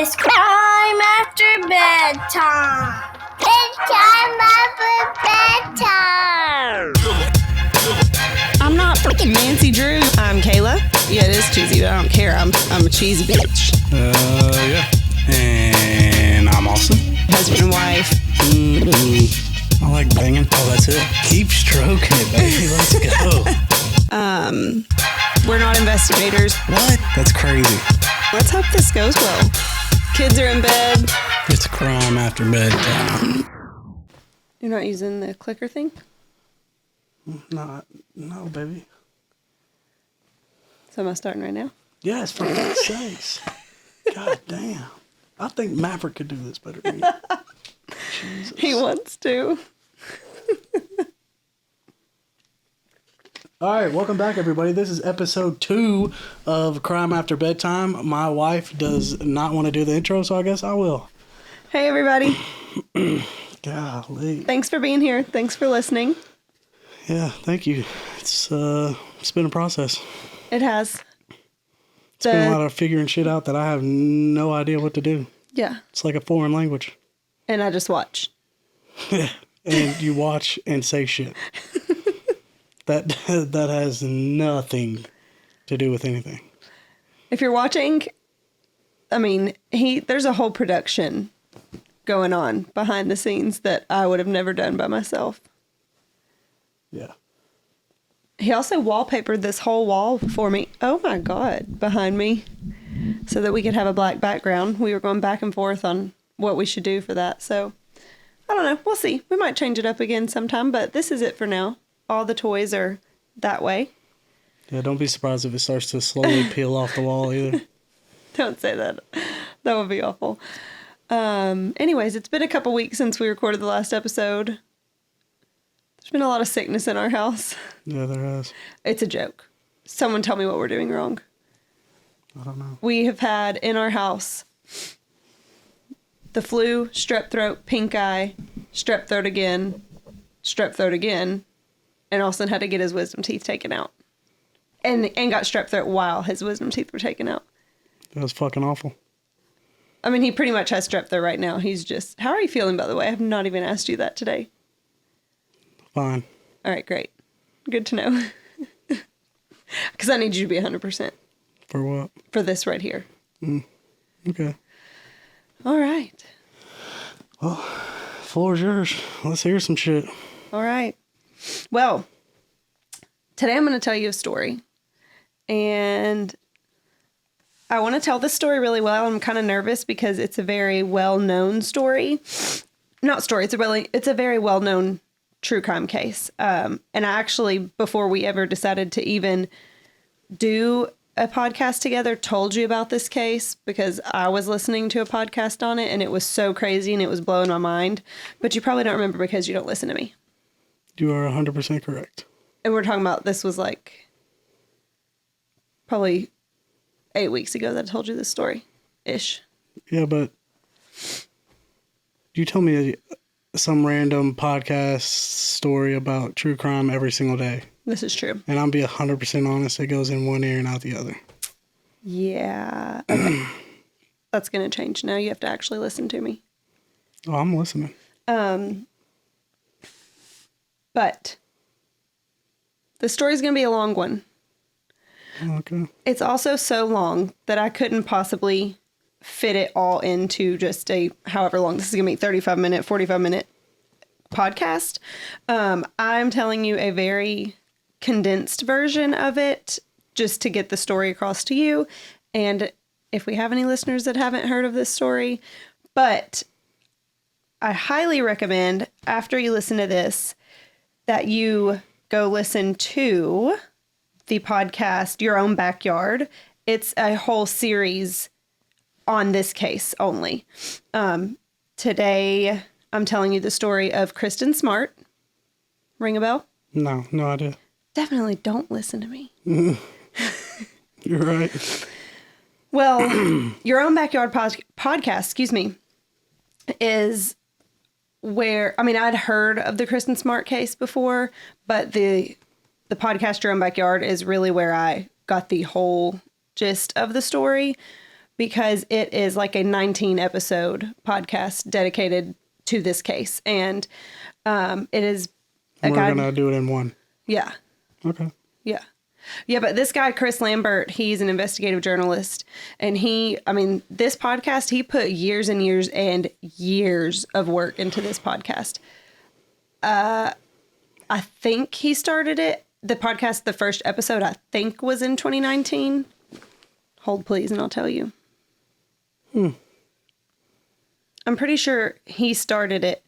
It's crime after bedtime. It's time after bedtime. I'm not freaking Nancy Drew. I'm Kayla. Yeah, it is cheesy, but I don't care. I'm a cheesy bitch. Yeah. And I'm Austin. Husband and wife. I like banging. Oh, that's it. Keep stroking it, baby. Let's go. We're not investigators. What? That's crazy. Let's hope this goes well. Kids are in bed. It's crime after bedtime. You're not using the clicker thing? No, baby. So am I starting right now? Yes, for God's sakes. God damn. I think Maverick could do this better than you. Jesus. He wants to. All right, welcome back, everybody. This is episode 2 of Crime After Bedtime. My wife does not want to do the intro, so I guess I will. Hey, everybody. Golly. Thanks for being here. Thanks for listening. Yeah, thank you. It's been a process. It has. It's been a lot of figuring shit out that I have no idea what to do. Yeah. It's like a foreign language. And I just watch. And you watch and say shit. That has nothing to do with anything. If you're watching, I mean, there's a whole production going on behind the scenes that I would have never done by myself. Yeah. He also wallpapered this whole wall for me. Oh my God, behind me. So that we could have a black background. We were going back and forth on what we should do for that. So, I don't know. We'll see. We might change it up again sometime, but this is it for now. All the toys are that way. Yeah, don't be surprised if it starts to slowly peel off the wall either. Don't say that. That would be awful. Anyways, it's been a couple weeks since we recorded the last episode. There's been a lot of sickness in our house. Yeah, there has. It's a joke. Someone tell me what we're doing wrong. I don't know. We have had in our house the flu, strep throat, pink eye, strep throat again, and Austin had to get his wisdom teeth taken out. And got strep throat while his wisdom teeth were taken out. That was fucking awful. I mean, he pretty much has strep throat right now. He's just... How are you feeling, by the way? I have not even asked you that today. Fine. All right, great. Good to know. Because I need you to be 100%. For what? For this right here. Okay. All right. Well, floor's yours. Let's hear some shit. All right. Well, today I'm going to tell you a story. And I want to tell this story really well. I'm kind of nervous because it's a very well-known story. Not story. It's a very well-known true crime case. And I actually, before we ever decided to even do a podcast together, told you about this case because I was listening to a podcast on it and it was so crazy and it was blowing my mind. But you probably don't remember because you don't listen to me. You are 100% correct. And we're talking about, this was like probably 8 weeks ago that I told you this story-ish. Yeah, but you tell me some random podcast story about true crime every single day. This is true. And I'll be 100% honest, it goes in one ear and out the other. Yeah. Okay. That's going to change. Now you have to actually listen to me. Oh, I'm listening. But the story's going to be a long one. Okay. It's also so long that I couldn't possibly fit it all into just a, however long, this is going to be 35-minute, 45-minute podcast. I'm telling you a very condensed version of it just to get the story across to you. And if we have any listeners that haven't heard of this story, but I highly recommend after you listen to this that you go listen to the podcast, Your Own Backyard. It's a whole series on this case only. Today, I'm telling you the story of Kristin Smart. Ring a bell? No idea. Definitely don't listen to me. You're right. Well, Your Own Backyard podcast, is where, I mean, I'd heard of the Kristin Smart case before, but the podcast Your Own Backyard is really where I got the whole gist of the story. because it is like a 19 episode podcast dedicated to this case. And it is a We're guy. going to do it in one. Yeah. Okay. Yeah. Yeah, but this guy, Chris Lambert, he's an investigative journalist. And this podcast, he put years and years and years of work into this podcast. I think he started it. The podcast, the first episode, I think was in 2019. Hold, please, and I'll tell you. I'm pretty sure he started it.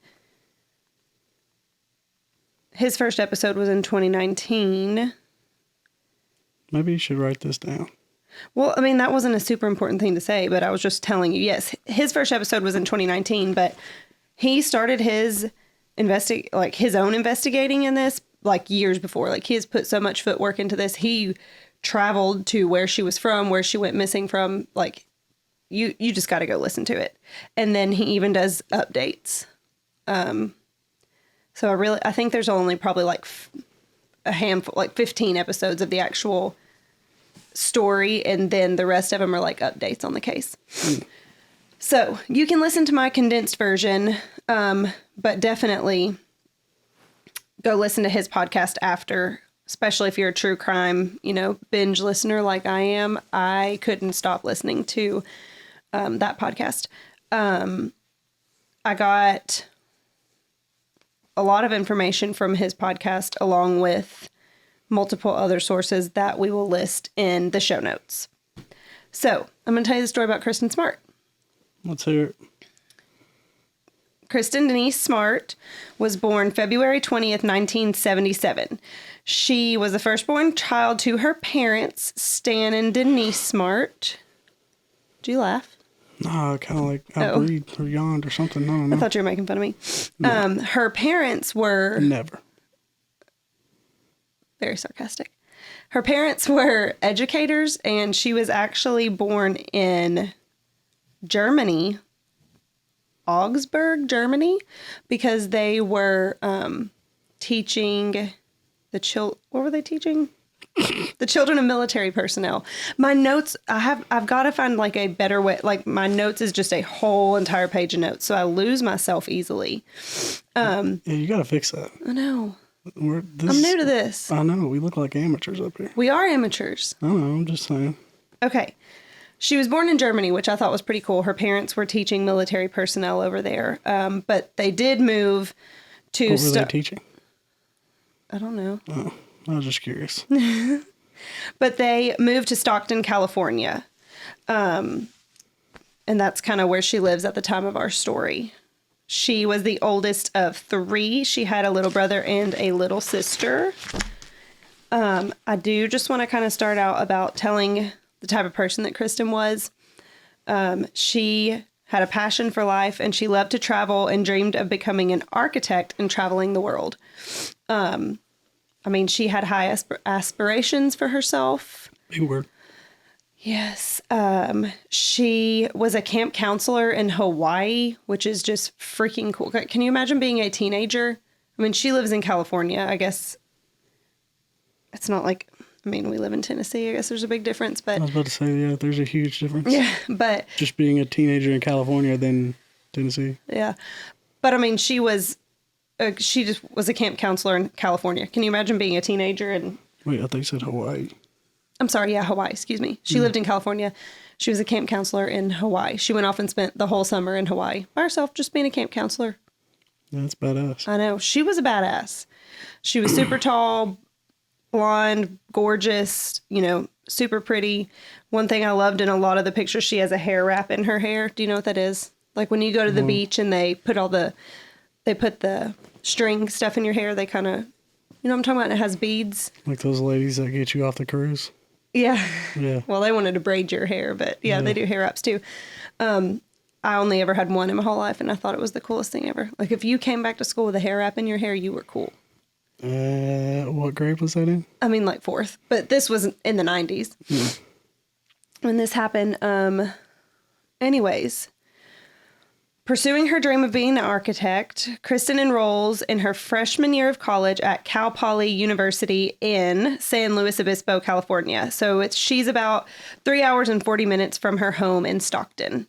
His first episode was in 2019. Maybe you should write this down. Well, I mean, that wasn't a super important thing to say, but I was just telling you, yes, his first episode was in 2019, but he started his own investigating in this like years before. Like, he has put so much footwork into this. He traveled to where she was from, where she went missing from. Like, you just got to go listen to it. And then he even does updates. So I think there's only probably like a handful, like 15 episodes of the actual story, and then the rest of them are like updates on the case. So you can listen to my condensed version, but definitely go listen to his podcast after, especially if you're a true crime, binge listener like I am. I couldn't stop listening to that podcast. I got a lot of information from his podcast, along with multiple other sources that we will list in the show notes. So I'm going to tell you the story about Kristin Smart. Let's hear it. Kristin Denise Smart was born February 20th, 1977. She was the firstborn child to her parents, Stan and Denise Smart. Do you laugh? No, kind of like I breathed or yawned or something. I don't know. I thought you were making fun of me. No. Her parents were... Never. Very sarcastic. Her parents were educators, and she was actually born in Germany, Augsburg, Germany, because they were teaching what were they teaching? The children of military personnel. My notes, I've got to find like a better way. Like, my notes is just a whole entire page of notes, so I lose myself easily. Yeah, you got to fix that. I know. I'm new to this. I know. We look like amateurs up here. We are amateurs. I know. I'm just saying. Okay. She was born in Germany, which I thought was pretty cool. Her parents were teaching military personnel over there. But they did move to... What were they teaching? I don't know. Oh, I was just curious. But they moved to Stockton, California. And that's kind of where she lives at the time of our story. She was the oldest of 3. She had a little brother and a little sister. I do just want to kind of start out about telling the type of person that Kristin was. She had a passion for life, and she loved to travel and dreamed of becoming an architect and traveling the world. She had high aspirations for herself. Big word. Yes. She was a camp counselor in Hawaii, which is just freaking cool. Can you imagine being a teenager? She lives in California. I guess it's not like, we live in Tennessee. I guess there's a big difference, but... I was about to say, yeah, there's a huge difference. Yeah, but... Just being a teenager in California than Tennessee. Yeah. But, she just was a camp counselor in California. Can you imagine being a teenager and... Wait, I thought you said Hawaii. I'm sorry, yeah, Hawaii, excuse me. She lived in California. She was a camp counselor in Hawaii. She went off and spent the whole summer in Hawaii by herself, just being a camp counselor. Yeah, that's badass. I know. She was a badass. She was super tall, blonde, gorgeous, super pretty. One thing I loved in a lot of the pictures, she has a hair wrap in her hair. Do you know what that is? Like when you go to the beach and they put the string stuff in your hair, they kind of, you know what I'm talking about? It has beads. Like those ladies that get you off the cruise. Yeah. Yeah. Well, they wanted to braid your hair, but yeah, they do hair wraps too. I only ever had one in my whole life, and I thought it was the coolest thing ever. Like if you came back to school with a hair wrap in your hair, you were cool. What grade was that in? Like 4th, but this was in the 90s when this happened. Anyways, Pursuing her dream of being an architect, Kristin enrolls in her freshman year of college at Cal Poly University in San Luis Obispo, California. So she's about 3 hours and 40 minutes from her home in Stockton.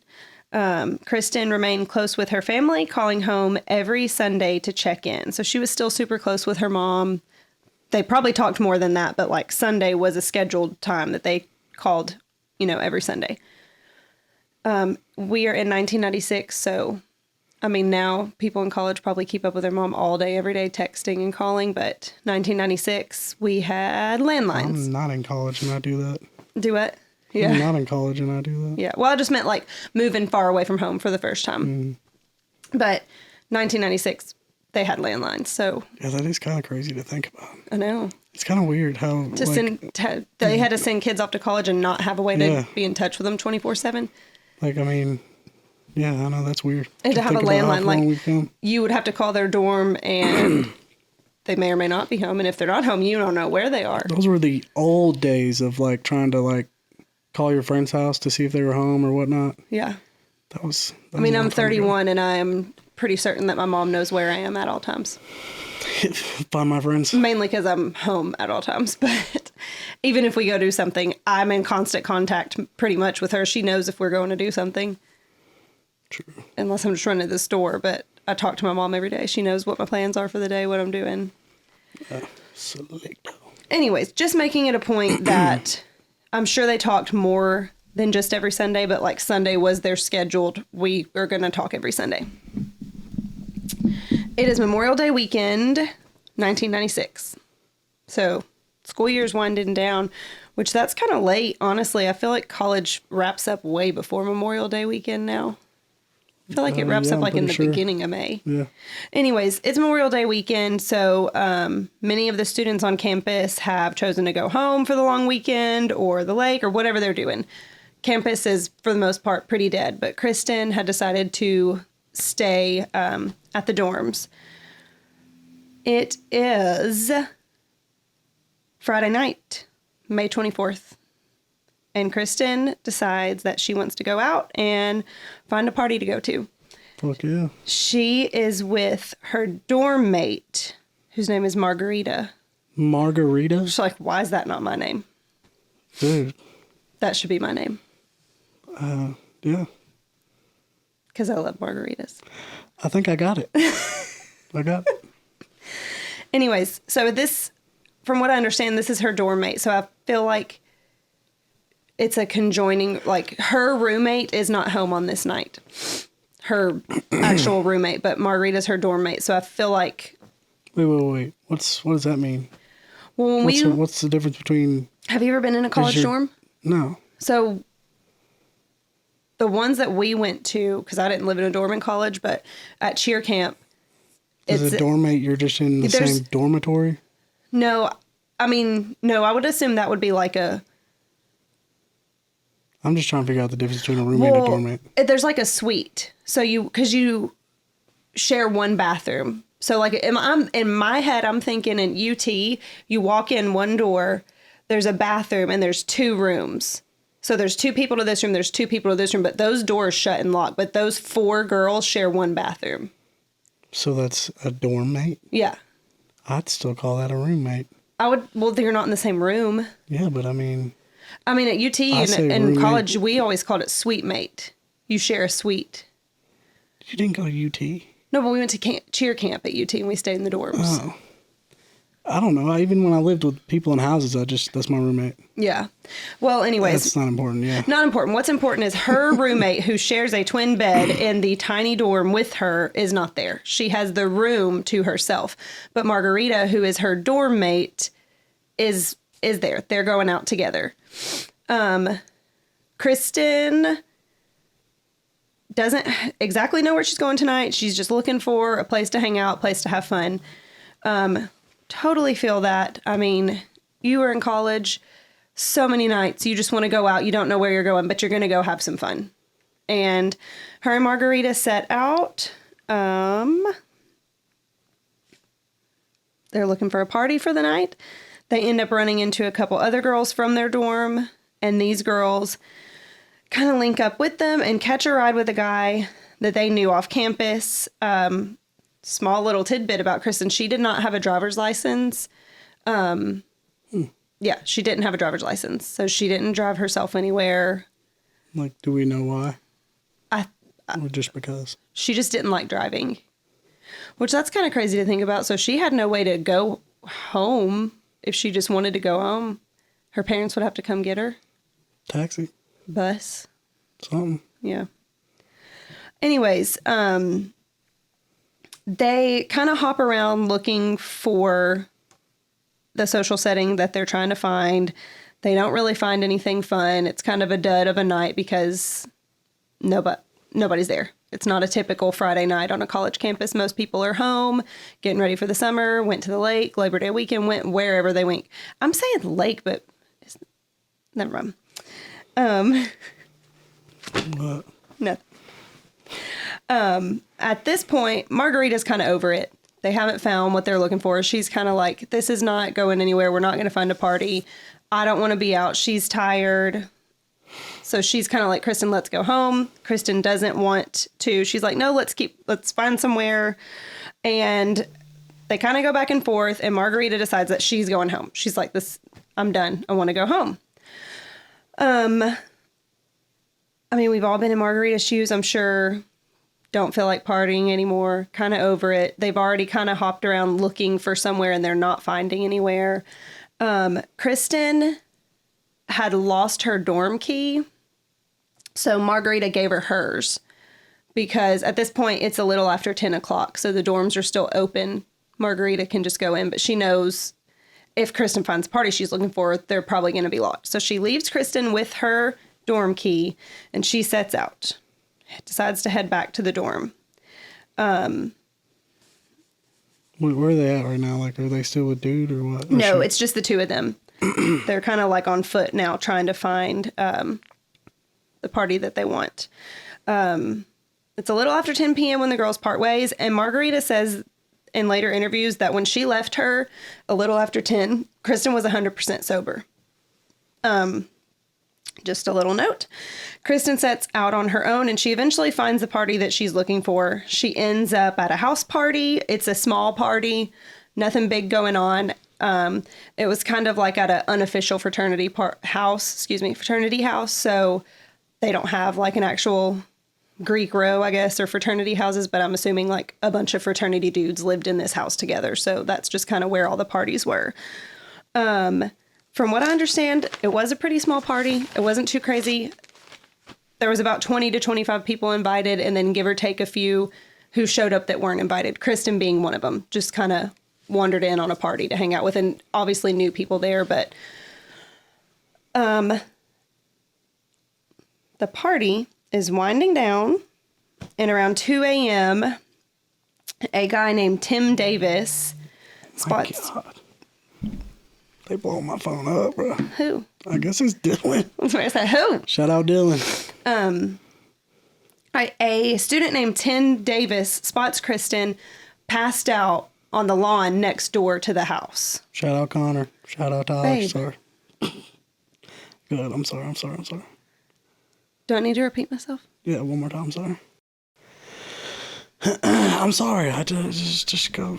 Kristin remained close with her family, calling home every Sunday to check in. So she was still super close with her mom. They probably talked more than that, but like Sunday was a scheduled time that they called, every Sunday. We are in 1996, so, now people in college probably keep up with their mom all day, every day, texting and calling, but 1996, we had landlines. I'm not in college and I do that. Do what? Yeah. I'm not in college and I do that. Yeah, well, I just meant, like, moving far away from home for the first time. But 1996, they had landlines, so... Yeah, that is kind of crazy to think about. I know. It's kind of weird how... They had to send kids off to college and not have a way to be in touch with them 24/7. Yeah, I know, that's weird. And to have a landline, you would have to call their dorm and they may or may not be home. And if they're not home, you don't know where they are. Those were the old days of trying to call your friend's house to see if they were home or whatnot. Yeah. That was I'm 31 and I am pretty certain that my mom knows where I am at all times. Find my friends. Mainly because I'm home at all times. But even if we go do something, I'm in constant contact pretty much with her. She knows if we're going to do something. True. Unless I'm just running to the store. But I talk to my mom every day. She knows what my plans are for the day, what I'm doing. Anyways, just making it a point that I'm sure they talked more than just every Sunday. But Sunday was their scheduled. We are going to talk every Sunday. It is Memorial Day weekend, 1996. So, school year's winding down, which that's kind of late, honestly. I feel like college wraps up way before Memorial Day weekend now. I feel like it wraps up in the beginning of May. Yeah. Anyways, it's Memorial Day weekend, so many of the students on campus have chosen to go home for the long weekend or the lake or whatever they're doing. Campus is, for the most part, pretty dead, but Kristin had decided to stay at the dorms. It is Friday night, May 24th. And Kristin decides that she wants to go out and find a party to go to. Fuck yeah. She is with her dorm mate, whose name is Margarita. Margarita? She's like, why is that not my name? Dude. That should be my name. Yeah. Because I love margaritas. I think I got it. I got it. Anyways, so this, from what I understand, this is her dorm mate. So I feel like it's a conjoining, her roommate is not home on this night. Her actual roommate, but Margarita's her dorm mate. So I feel like... Wait. What does that mean? Well, what's the difference between... Have you ever been in a college dorm? No. So the ones that we went to, because I didn't live in a dorm in college, but at cheer camp... Is a dorm mate, you're just in the same dormitory? No, I would assume that would be a... I'm just trying to figure out the difference between a roommate and a dorm mate. There's a suite. So because you share one bathroom. So in my head, I'm thinking in UT, you walk in one door, there's a bathroom and there's 2 rooms. So there's 2 people to this room, there's 2 people to this room, but those doors shut and lock. But those 4 girls share one bathroom. So that's a dorm mate? Yeah. I'd still call that a roommate. Well, they're not in the same room. Yeah, but at UT and college, we always called it suite mate. You share a suite. You didn't go to UT? No, but we went to cheer camp at UT and we stayed in the dorms. Oh. I don't know. Even when I lived with people in houses, that's my roommate. Yeah. Well, anyways. That's not important, yeah. Not important. What's important is her roommate, who shares a twin bed in the tiny dorm with her, is not there. She has the room to herself. But Margarita, who is her dorm mate, is there. They're going out together. Kristin doesn't exactly know where she's going tonight. She's just looking for a place to hang out, place to have fun. Totally feel that. You were in college so many nights. You just want to go out. You don't know where you're going, but you're going to go have some fun. And her and Margarita set out. They're looking for a party for the night. They end up running into a couple other girls from their dorm. And these girls kind of link up with them and catch a ride with a guy that they knew off campus. Small little tidbit about Kristin. She did not have a driver's license. Yeah, she didn't have a driver's license. So she didn't drive herself anywhere. Like, do we know why? Or just because? She just didn't like driving. Which that's kind of crazy to think about. So she had no way to go home if she just wanted to go home. Her parents would have to come get her. Taxi. Bus. Something. Yeah. Anyways, they kind of hop around looking for the social setting that they're trying to find. They don't really find anything fun. It's kind of a dud of a night because nobody's there. It's not a typical Friday night on a college campus. Most people are home, getting ready for the summer, went to the lake, Labor Day weekend, went wherever they went. I'm saying lake, but never mind. What? Nothing. At this point, Margarita's kind of over it. They haven't found what they're looking for. She's kind of like, this is not going anywhere. We're not going to find a party. I don't want to be out. She's tired. So she's kind of like, Kristin, let's go home. Kristin doesn't want to. She's like, no, let's find somewhere. And they kind of go back and forth. And Margarita decides that she's going home. She's like, I'm done. I want to go home. I mean, we've all been in Margarita's shoes, I'm sure. Don't feel like partying anymore. Kind of over it. They've already kind of hopped around looking for somewhere and they're not finding anywhere. Kristin had lost her dorm key. So Margarita gave her hers because at this point it's a little after 10 o'clock. So the dorms are still open. Margarita can just go in, but she knows if Kristin finds the party she's looking for, they're probably going to be locked. So she leaves Kristin with her dorm key and she sets out. Decides to head back to the dorm. Where are they at right now? Like, are they still with dude or what? No, it's just the two of them. They're kind of like on foot now trying to find the party that they want. It's a little after 10 p.m. when the girls part ways. And Margarita says in later interviews that when she left her a little after 10, Kristin was 100% sober. Just a little note. Kristin sets out on her own and she eventually finds the party that she's looking for. She ends up at a house party. It's a small party, nothing big going on. It was kind of like at an unofficial fraternity house. So they don't have like an actual Greek row, I guess, or fraternity houses, but I'm assuming like a bunch of fraternity dudes lived in this house together. So that's just kind of where all the parties were. From what I understand, it was a pretty small party. It wasn't too crazy. There was about 20 to 25 people invited, and then give or take a few who showed up that weren't invited. Kristin being one of them, just kind of wandered in on a party to hang out with, and obviously knew people there. But the party is winding down, and around 2 a.m., a guy named Tim Davis spots... God. They blowing my phone up, bro. Who? I guess it's Dylan. That's what I said. Who? Shout out Dylan. A student named Tim Davis spots Kristin passed out on the lawn next door to the house. Shout out Connor. Shout out Tyler. Babe. Sorry. Good. I'm sorry. Do I need to repeat myself? Yeah, one more time. Sorry. I'm sorry. I just go.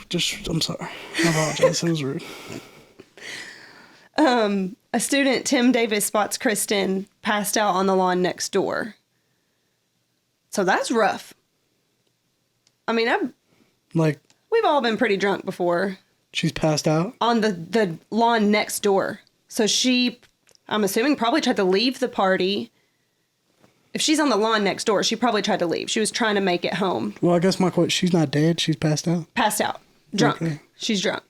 I'm sorry. I apologize. It was rude. A student, Tim Davis, spots Kristin passed out on the lawn next door. So that's rough. I mean, we've all been pretty drunk before. She's passed out? On the lawn next door. So she, I'm assuming, probably tried to leave the party. If she's on the lawn next door, she probably tried to leave. She was trying to make it home. Well, I guess my question, she's not dead. She's passed out? Passed out. Drunk. Okay. She's drunk.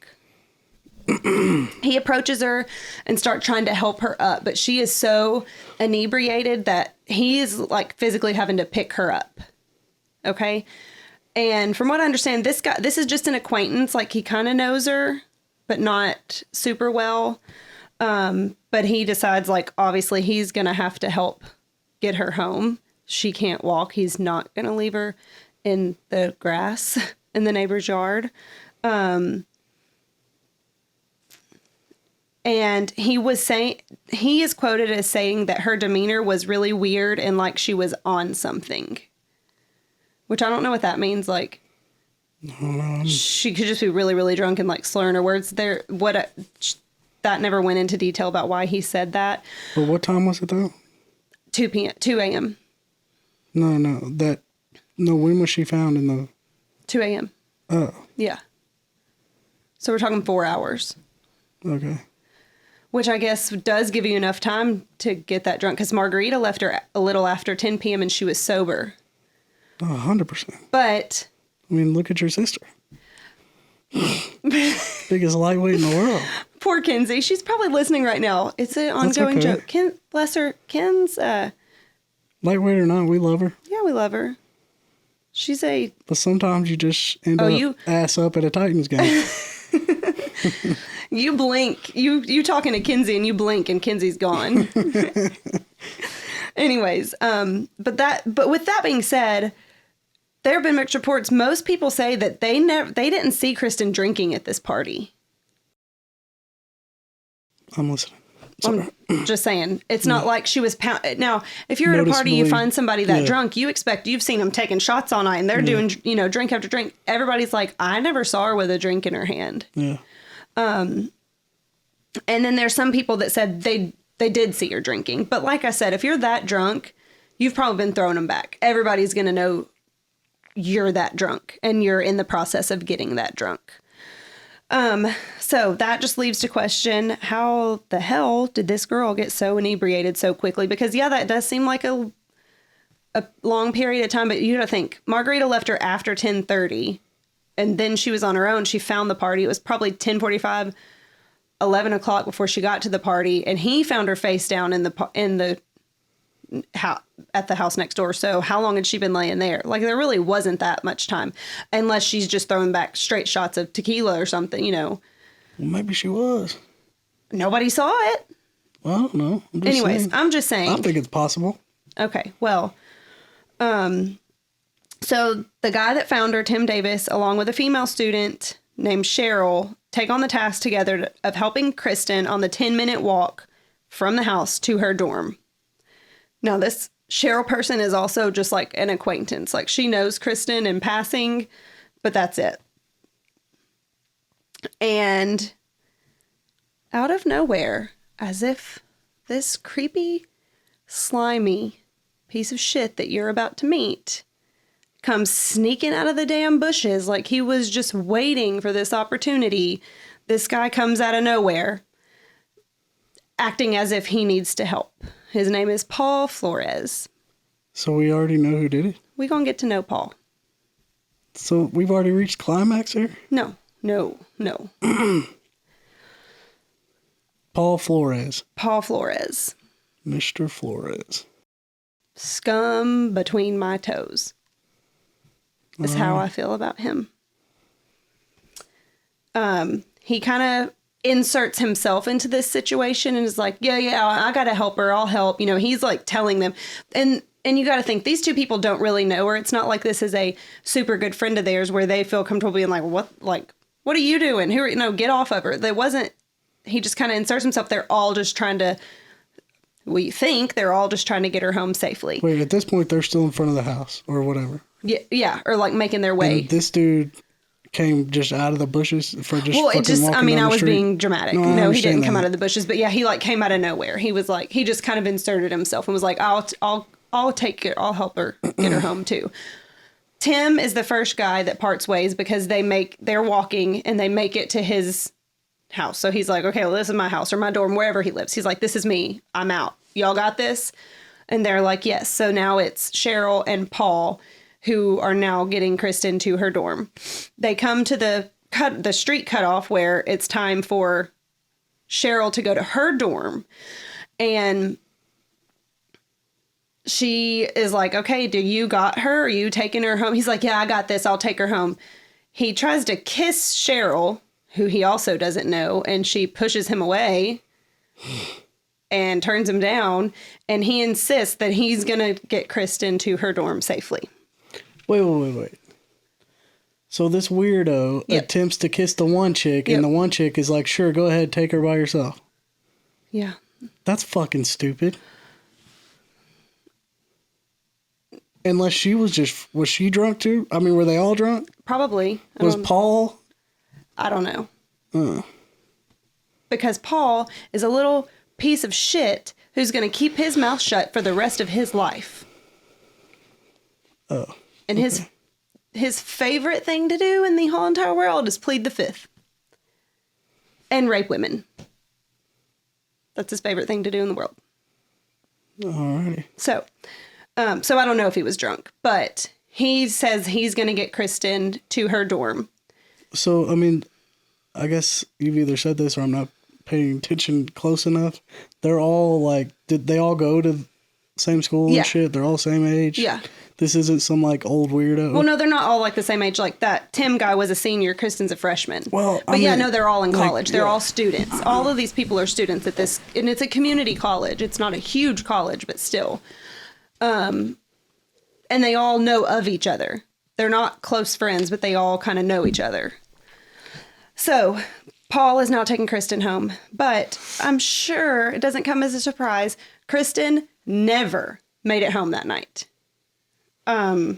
He approaches her and starts trying to help her up, but she is so inebriated that he is like physically having to pick her up. Okay. And from what I understand, this is just an acquaintance. Like he kind of knows her, but not super well. But he decides like, obviously he's going to have to help get her home. She can't walk. He's not going to leave her in the grass in the neighbor's yard. And he is quoted as saying that her demeanor was really weird and like she was on something. which I don't know what that means. Like, No. she could just be really, really drunk and like slurring her words. That never went into detail about why he said that. But what time was it though? 2 a.m. No. When was she found in the? 2 a.m. Oh. Yeah. So we're talking 4 hours. Okay. Which I guess does give you enough time to get that drunk. Because Margarita left her a little after 10 p.m. and she was sober. 100%. But... I mean, look at your sister. Biggest lightweight in the world. Poor Kenzie. She's probably listening right now. It's an ongoing joke. Bless her. Ken's... Lightweight or not, we love her. Yeah, we love her. She's a... But sometimes you just end up ass up at a Titans game. You blink. You talking to Kenzie and you blink and Kenzie's gone. Anyways, but with that being said, there have been mixed reports. Most people say that they didn't see Kristin drinking at this party. I'm listening. Sorry. I'm just saying, it's not like she was now, if you're at a party, you find somebody that drunk, you've seen them taking shots all night and they're doing, drink after drink. Everybody's like, I never saw her with a drink in her hand. Yeah. And then there's some people that said they did see her drinking. But like I said, if you're that drunk, you've probably been throwing them back. Everybody's going to know you're that drunk and you're in the process of getting that drunk. So that just leaves to question, how the hell did this girl get so inebriated so quickly? Because that does seem like a long period of time, but you gotta think, Margarita left her after 10:30 and then she was on her own. She found the party. It was probably 10:45, 11 o'clock before she got to the party, and he found her face down in the house at the house next door. So how long had she been laying there? Like, there really wasn't that much time, unless she's just throwing back straight shots of tequila or something, Well, maybe she was. Nobody saw it. Well, I don't know. I'm just saying. I think it's possible. Okay, well, so the guy that found her, Tim Davis, along with a female student named Cheryl, take on the task together of helping Kristin on the 10-minute walk from the house to her dorm. Now, this Cheryl person is also just like an acquaintance. Like, she knows Kristin in passing, but that's it. And out of nowhere, as if this creepy, slimy piece of shit that you're about to meet comes sneaking out of the damn bushes like he was just waiting for this opportunity, this guy comes out of nowhere, acting as if he needs to help. His name is Paul Flores. So we already know who did it? We're going to get to know Paul. So we've already reached climax here? No. Paul Flores. Mr. Flores. Scum between my toes. Is how I feel about him. He kind of inserts himself into this situation and is like, yeah, I gotta help her, I'll help. He's like telling them, and you gotta think, these two people don't really know her. It's not like this is a super good friend of theirs where they feel comfortable being like, what are you doing? Get off of her. He just kind of inserts himself. They're all just trying to get her home safely. Wait, at this point they're still in front of the house or whatever. Yeah, or like making their way. And this dude came just out of the bushes for just well, fucking it just, walking I mean, down I the was street? being dramatic. No, he didn't come out of the bushes, but yeah, he like came out of nowhere. He was like, he just kind of inserted himself and was like, I'll take it. I'll help her get her home too. Tim is the first guy that parts ways because they're walking and they make it to his house. So he's like, okay, well, this is my house or my dorm, wherever he lives. He's like, this is me. I'm out. Y'all got this? And they're like, yes. So now it's Cheryl and Paul who are now getting Kristin to her dorm. They come to the street cutoff where it's time for Cheryl to go to her dorm. And she is like, okay, do you got her? Are you taking her home? He's like, yeah, I got this. I'll take her home. He tries to kiss Cheryl, who he also doesn't know, and she pushes him away and turns him down. And he insists that he's going to get Kristin to her dorm safely. Wait. So this weirdo attempts to kiss the one chick, and the one chick is like, sure, go ahead, take her by yourself. Yeah. That's fucking stupid. Unless she was she drunk too? I mean, were they all drunk? Probably. Was Paul? I don't know. Because Paul is a little piece of shit who's going to keep his mouth shut for the rest of his life. Oh. And his favorite thing to do in the whole entire world is plead the fifth. And rape women. That's his favorite thing to do in the world. Alrighty. So I don't know if he was drunk, but he says he's going to get Kristin to her dorm. So, I mean, I guess you've either said this or I'm not paying attention close enough. They're all like, did they all go to the same school and shit? They're all same age? Yeah. This isn't some like old weirdo. Well, no, they're not all like the same age. Like that Tim guy was a senior, Kristin's a freshman. Well, but no, they're all in college. Like, they're all students. All of these people are students at this, and it's a community college. It's not a huge college, but still. And they all know of each other. They're not close friends, but they all kind of know each other. So Paul is now taking Kristin home, but I'm sure it doesn't come as a surprise. Kristin never made it home that night. I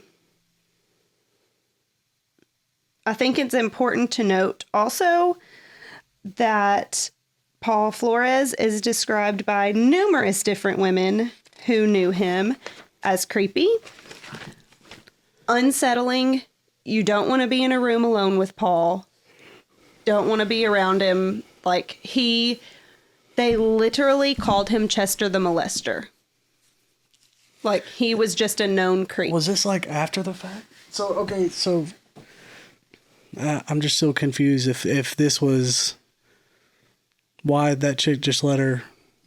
think it's important to note also that Paul Flores is described by numerous different women who knew him as creepy, unsettling. You don't want to be in a room alone with Paul. Don't want to be around him. Like they literally called him Chester the Molester. Like, he was just a known creep. Was this, like, after the fact? So, okay, so... I'm just so confused if this was... Why that chick just let her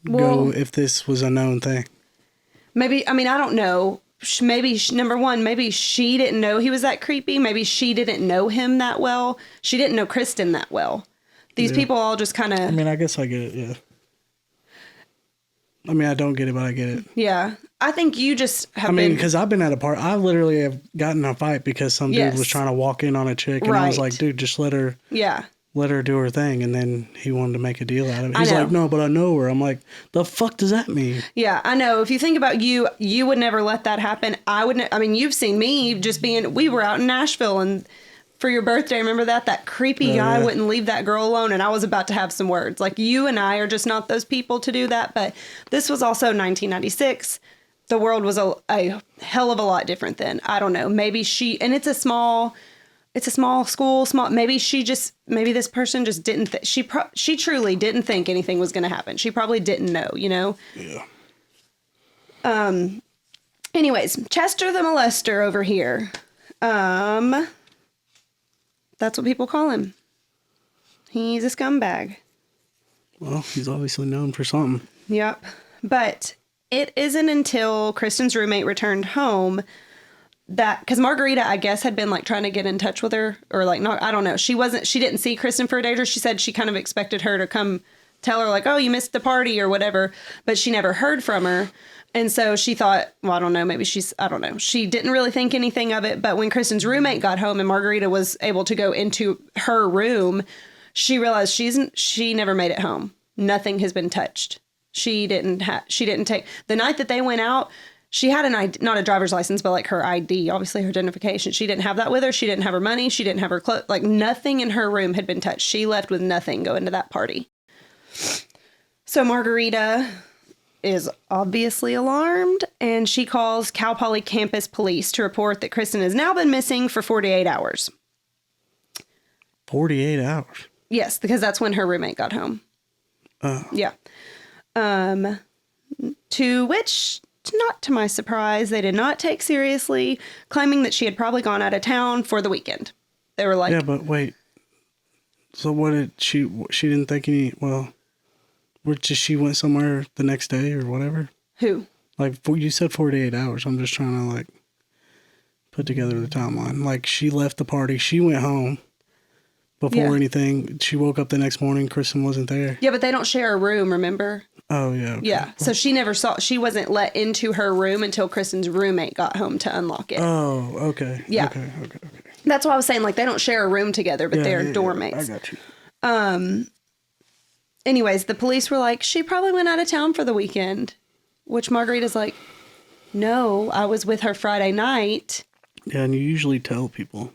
go if this was a known thing. Maybe, I mean, I don't know. Maybe, number one, maybe she didn't know he was that creepy. Maybe she didn't know him that well. She didn't know Kristin that well. These people all just kind of... I mean, I guess I get it, yeah. I mean, I don't get it, but I get it. Yeah. I think you just have I mean, because I've been at a party. I literally have gotten in a fight because some dude was trying to walk in on a chick. And I was like, dude, just let her do her thing. And then he wanted to make a deal out of it. He's like, no, but I know her. I'm like, the fuck does that mean? Yeah, I know. If you think about you would never let that happen. I would. I mean, you've seen me just being, we were out in Nashville and for your birthday, remember that creepy guy wouldn't leave that girl alone, and I was about to have some words. Like, you and I are just not those people to do that, but this was also 1996. The world was a hell of a lot different then. I don't know. Maybe and it's a small school, maybe this person just didn't, she truly didn't think anything was going to happen. She probably didn't know, you know? Yeah. Anyways, Chester the Molester over here. That's what people call him. He's a scumbag. Well, he's obviously known for something. Yep. But it isn't until Kristin's roommate returned home that, because Margarita, I guess, had been like trying to get in touch with her, or like, not, I don't know. She didn't see Kristin for a day, or she said she kind of expected her to come tell her like, oh, you missed the party or whatever, but she never heard from her. And so she thought, well, I don't know, maybe I don't know. She didn't really think anything of it. But when Kristin's roommate got home and Margarita was able to go into her room, she realized she never made it home. Nothing has been touched. She didn't take, the night that they went out, she had an ID, not a driver's license, but like her ID, obviously her identification. She didn't have that with her. She didn't have her money. She didn't have her clothes. Like, nothing in her room had been touched. She left with nothing going to that party. So Margarita is obviously alarmed, and she calls Cal Poly campus police to report that Kristin has now been missing for 48 hours. 48 hours? Yes, because that's when her roommate got home. Oh. Yeah. To which, not to my surprise, they did not take seriously, claiming that she had probably gone out of town for the weekend. They were like... Yeah, but wait. So what did she didn't think she went somewhere the next day or whatever? Who? Like, you said 48 hours. I'm just trying to, like, put together the timeline. Like, she left the party. She went home before anything. She woke up the next morning. Kristin wasn't there. Yeah, but they don't share a room, remember? Oh, yeah. Okay. Yeah. So she wasn't let into her room until Kristin's roommate got home to unlock it. Oh, okay. Yeah. Okay. That's why I was saying, like, they don't share a room together, but they're dorm mates. I got you. Anyways, the police were like, she probably went out of town for the weekend, which Margarita's like, no, I was with her Friday night. Yeah, and you usually tell people.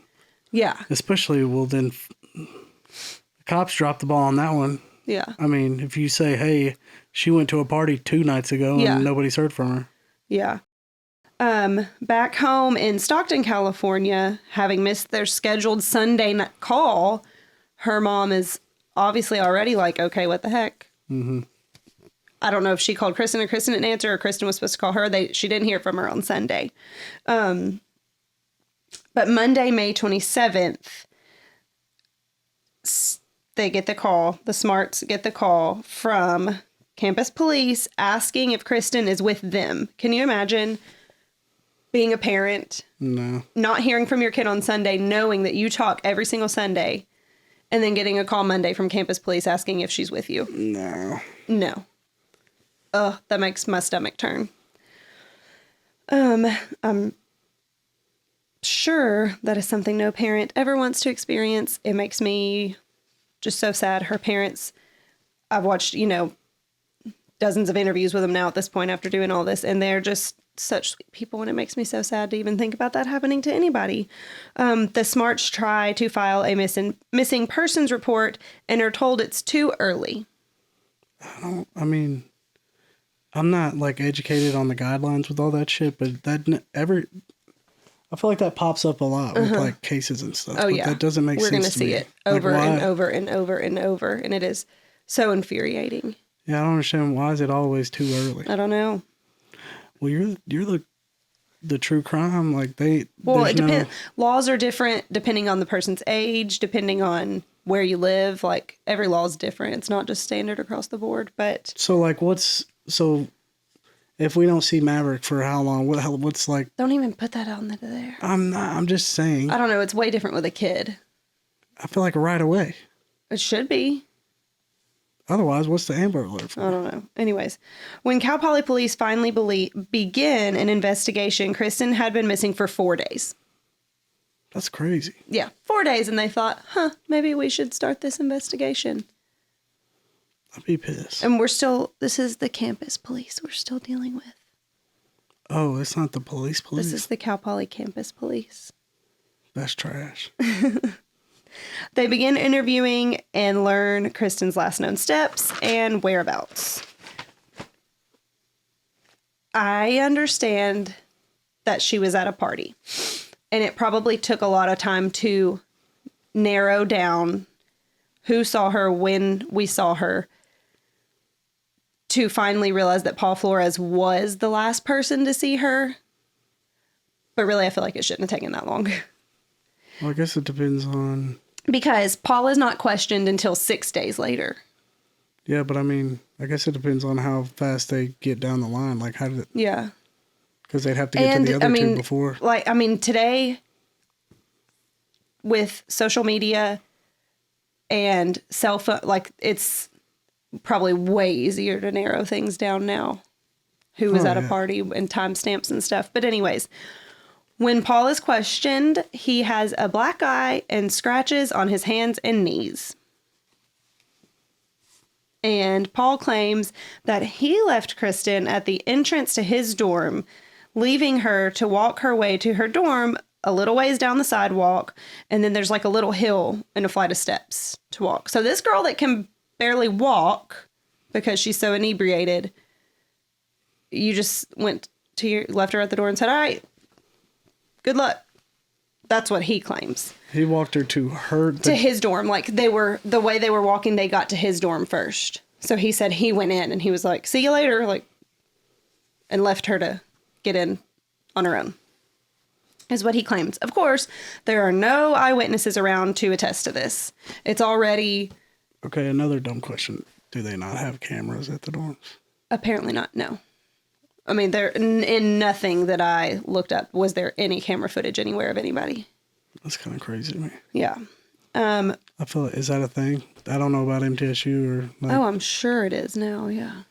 Yeah. Especially, well, then the cops dropped the ball on that one. Yeah. I mean, if you say, hey, she went to a party 2 nights ago and nobody's heard from her. Yeah. Back home in Stockton, California, having missed their scheduled Sunday night call, her mom is obviously already like, okay, what the heck? Mm-hmm. I don't know if she called Kristin and Kristin didn't answer, or Kristin was supposed to call her. She didn't hear from her on Sunday. But Monday, May 27th, they get the call. The Smarts get the call from campus police asking if Kristin is with them. Can you imagine being a parent? No. Not hearing from your kid on Sunday, knowing that you talk every single Sunday, and then getting a call Monday from campus police asking if she's with you? No. Ugh, that makes my stomach turn. I'm sure that is something no parent ever wants to experience. It makes me just so sad. Her parents, I've watched, dozens of interviews with them now at this point after doing all this, and they're just such sweet people, and it makes me so sad to even think about that happening to anybody. The Smarts try to file a missing persons report and are told it's too early. I'm not like educated on the guidelines with all that shit, but I feel like that pops up a lot with like cases and stuff. Oh, yeah. That doesn't make sense. We're going to see it over and over and over and over, and it is so infuriating. Yeah, I don't understand. Why is it always too early? I don't know. Well, you're the true crime. Like it depends. Laws are different depending on the person's age, depending on where you live. Like every law is different. It's not just standard across the board. But so if we don't see Maverick for how long? What's like? Don't even put that on there. I'm just saying. I don't know. It's way different with a kid. I feel like right away. It should be. Otherwise, what's the Amber Alert for? I don't know. Anyways, when Cal Poly police finally begin an investigation, Kristin had been missing for 4 days. That's crazy. Yeah, 4 days, and they thought, maybe we should start this investigation. I'd be pissed. And this is the campus police we're still dealing with. Oh, it's not the police? This is the Cal Poly campus police. That's trash. They begin interviewing and learn Kristin's last known steps and whereabouts. I understand that she was at a party, and it probably took a lot of time to narrow down who saw her when we saw her to finally realize that Paul Flores was the last person to see her. But really, I feel like it shouldn't have taken that long. Well, I guess it depends on... Because Paul is not questioned until 6 days later. Yeah, but I guess it depends on how fast they get down the line. Like, how did it... Yeah. Because they'd have to get to the other two before. Today, with social media and cell phone, it's probably way easier to narrow things down now. Who was at a party and timestamps and stuff. But anyways... When Paul is questioned, he has a black eye and scratches on his hands and knees. And Paul claims that he left Kristin at the entrance to his dorm, leaving her to walk her way to her dorm a little ways down the sidewalk. And then there's like a little hill and a flight of steps to walk. So this girl that can barely walk because she's so inebriated, you just left her at the door and said, all right, good luck. That's what he claims. He walked her to his dorm. Like the way they were walking, they got to his dorm first. So he said he went in and he was like, see you later. And left her to get in on her own. Is what he claims. Of course, there are no eyewitnesses around to attest to this. It's already... Okay, another dumb question. Do they not have cameras at the dorms? Apparently not, no. There in nothing that I looked up was there any camera footage anywhere of anybody. That's kind of crazy to me. Yeah. I feel like, is that a thing? I don't know about MTSU or... I'm sure it is now, yeah.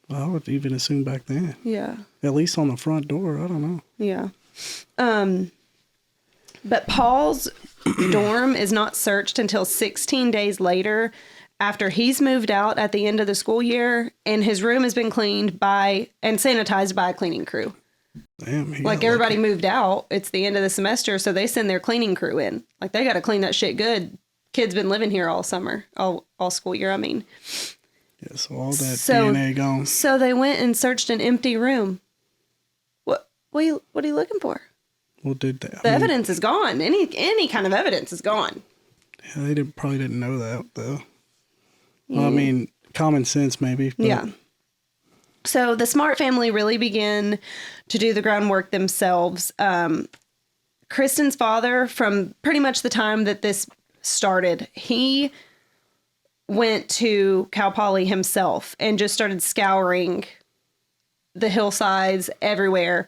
Well, I would even assume back then. Yeah. At least on the front door, I don't know. Yeah. But Paul's dorm is not searched until 16 days later, after he's moved out at the end of the school year, and his room has been cleaned and sanitized by a cleaning crew. Damn. Like, everybody moved out. It's the end of the semester, so they send their cleaning crew in. Like, they got to clean that shit good. Kids been living here all summer, all school year, I mean. Yeah, so all that DNA gone. So they went and searched an empty room. What are you looking for? Well, did that? The evidence is gone. Any kind of evidence is gone. Yeah, they probably didn't know that, though. Well, I mean, common sense, maybe. But. Yeah. So the Smart family really began to do the groundwork themselves. Kristin's father, from pretty much the time that this started, he went to Cal Poly himself and just started scouring the hillsides everywhere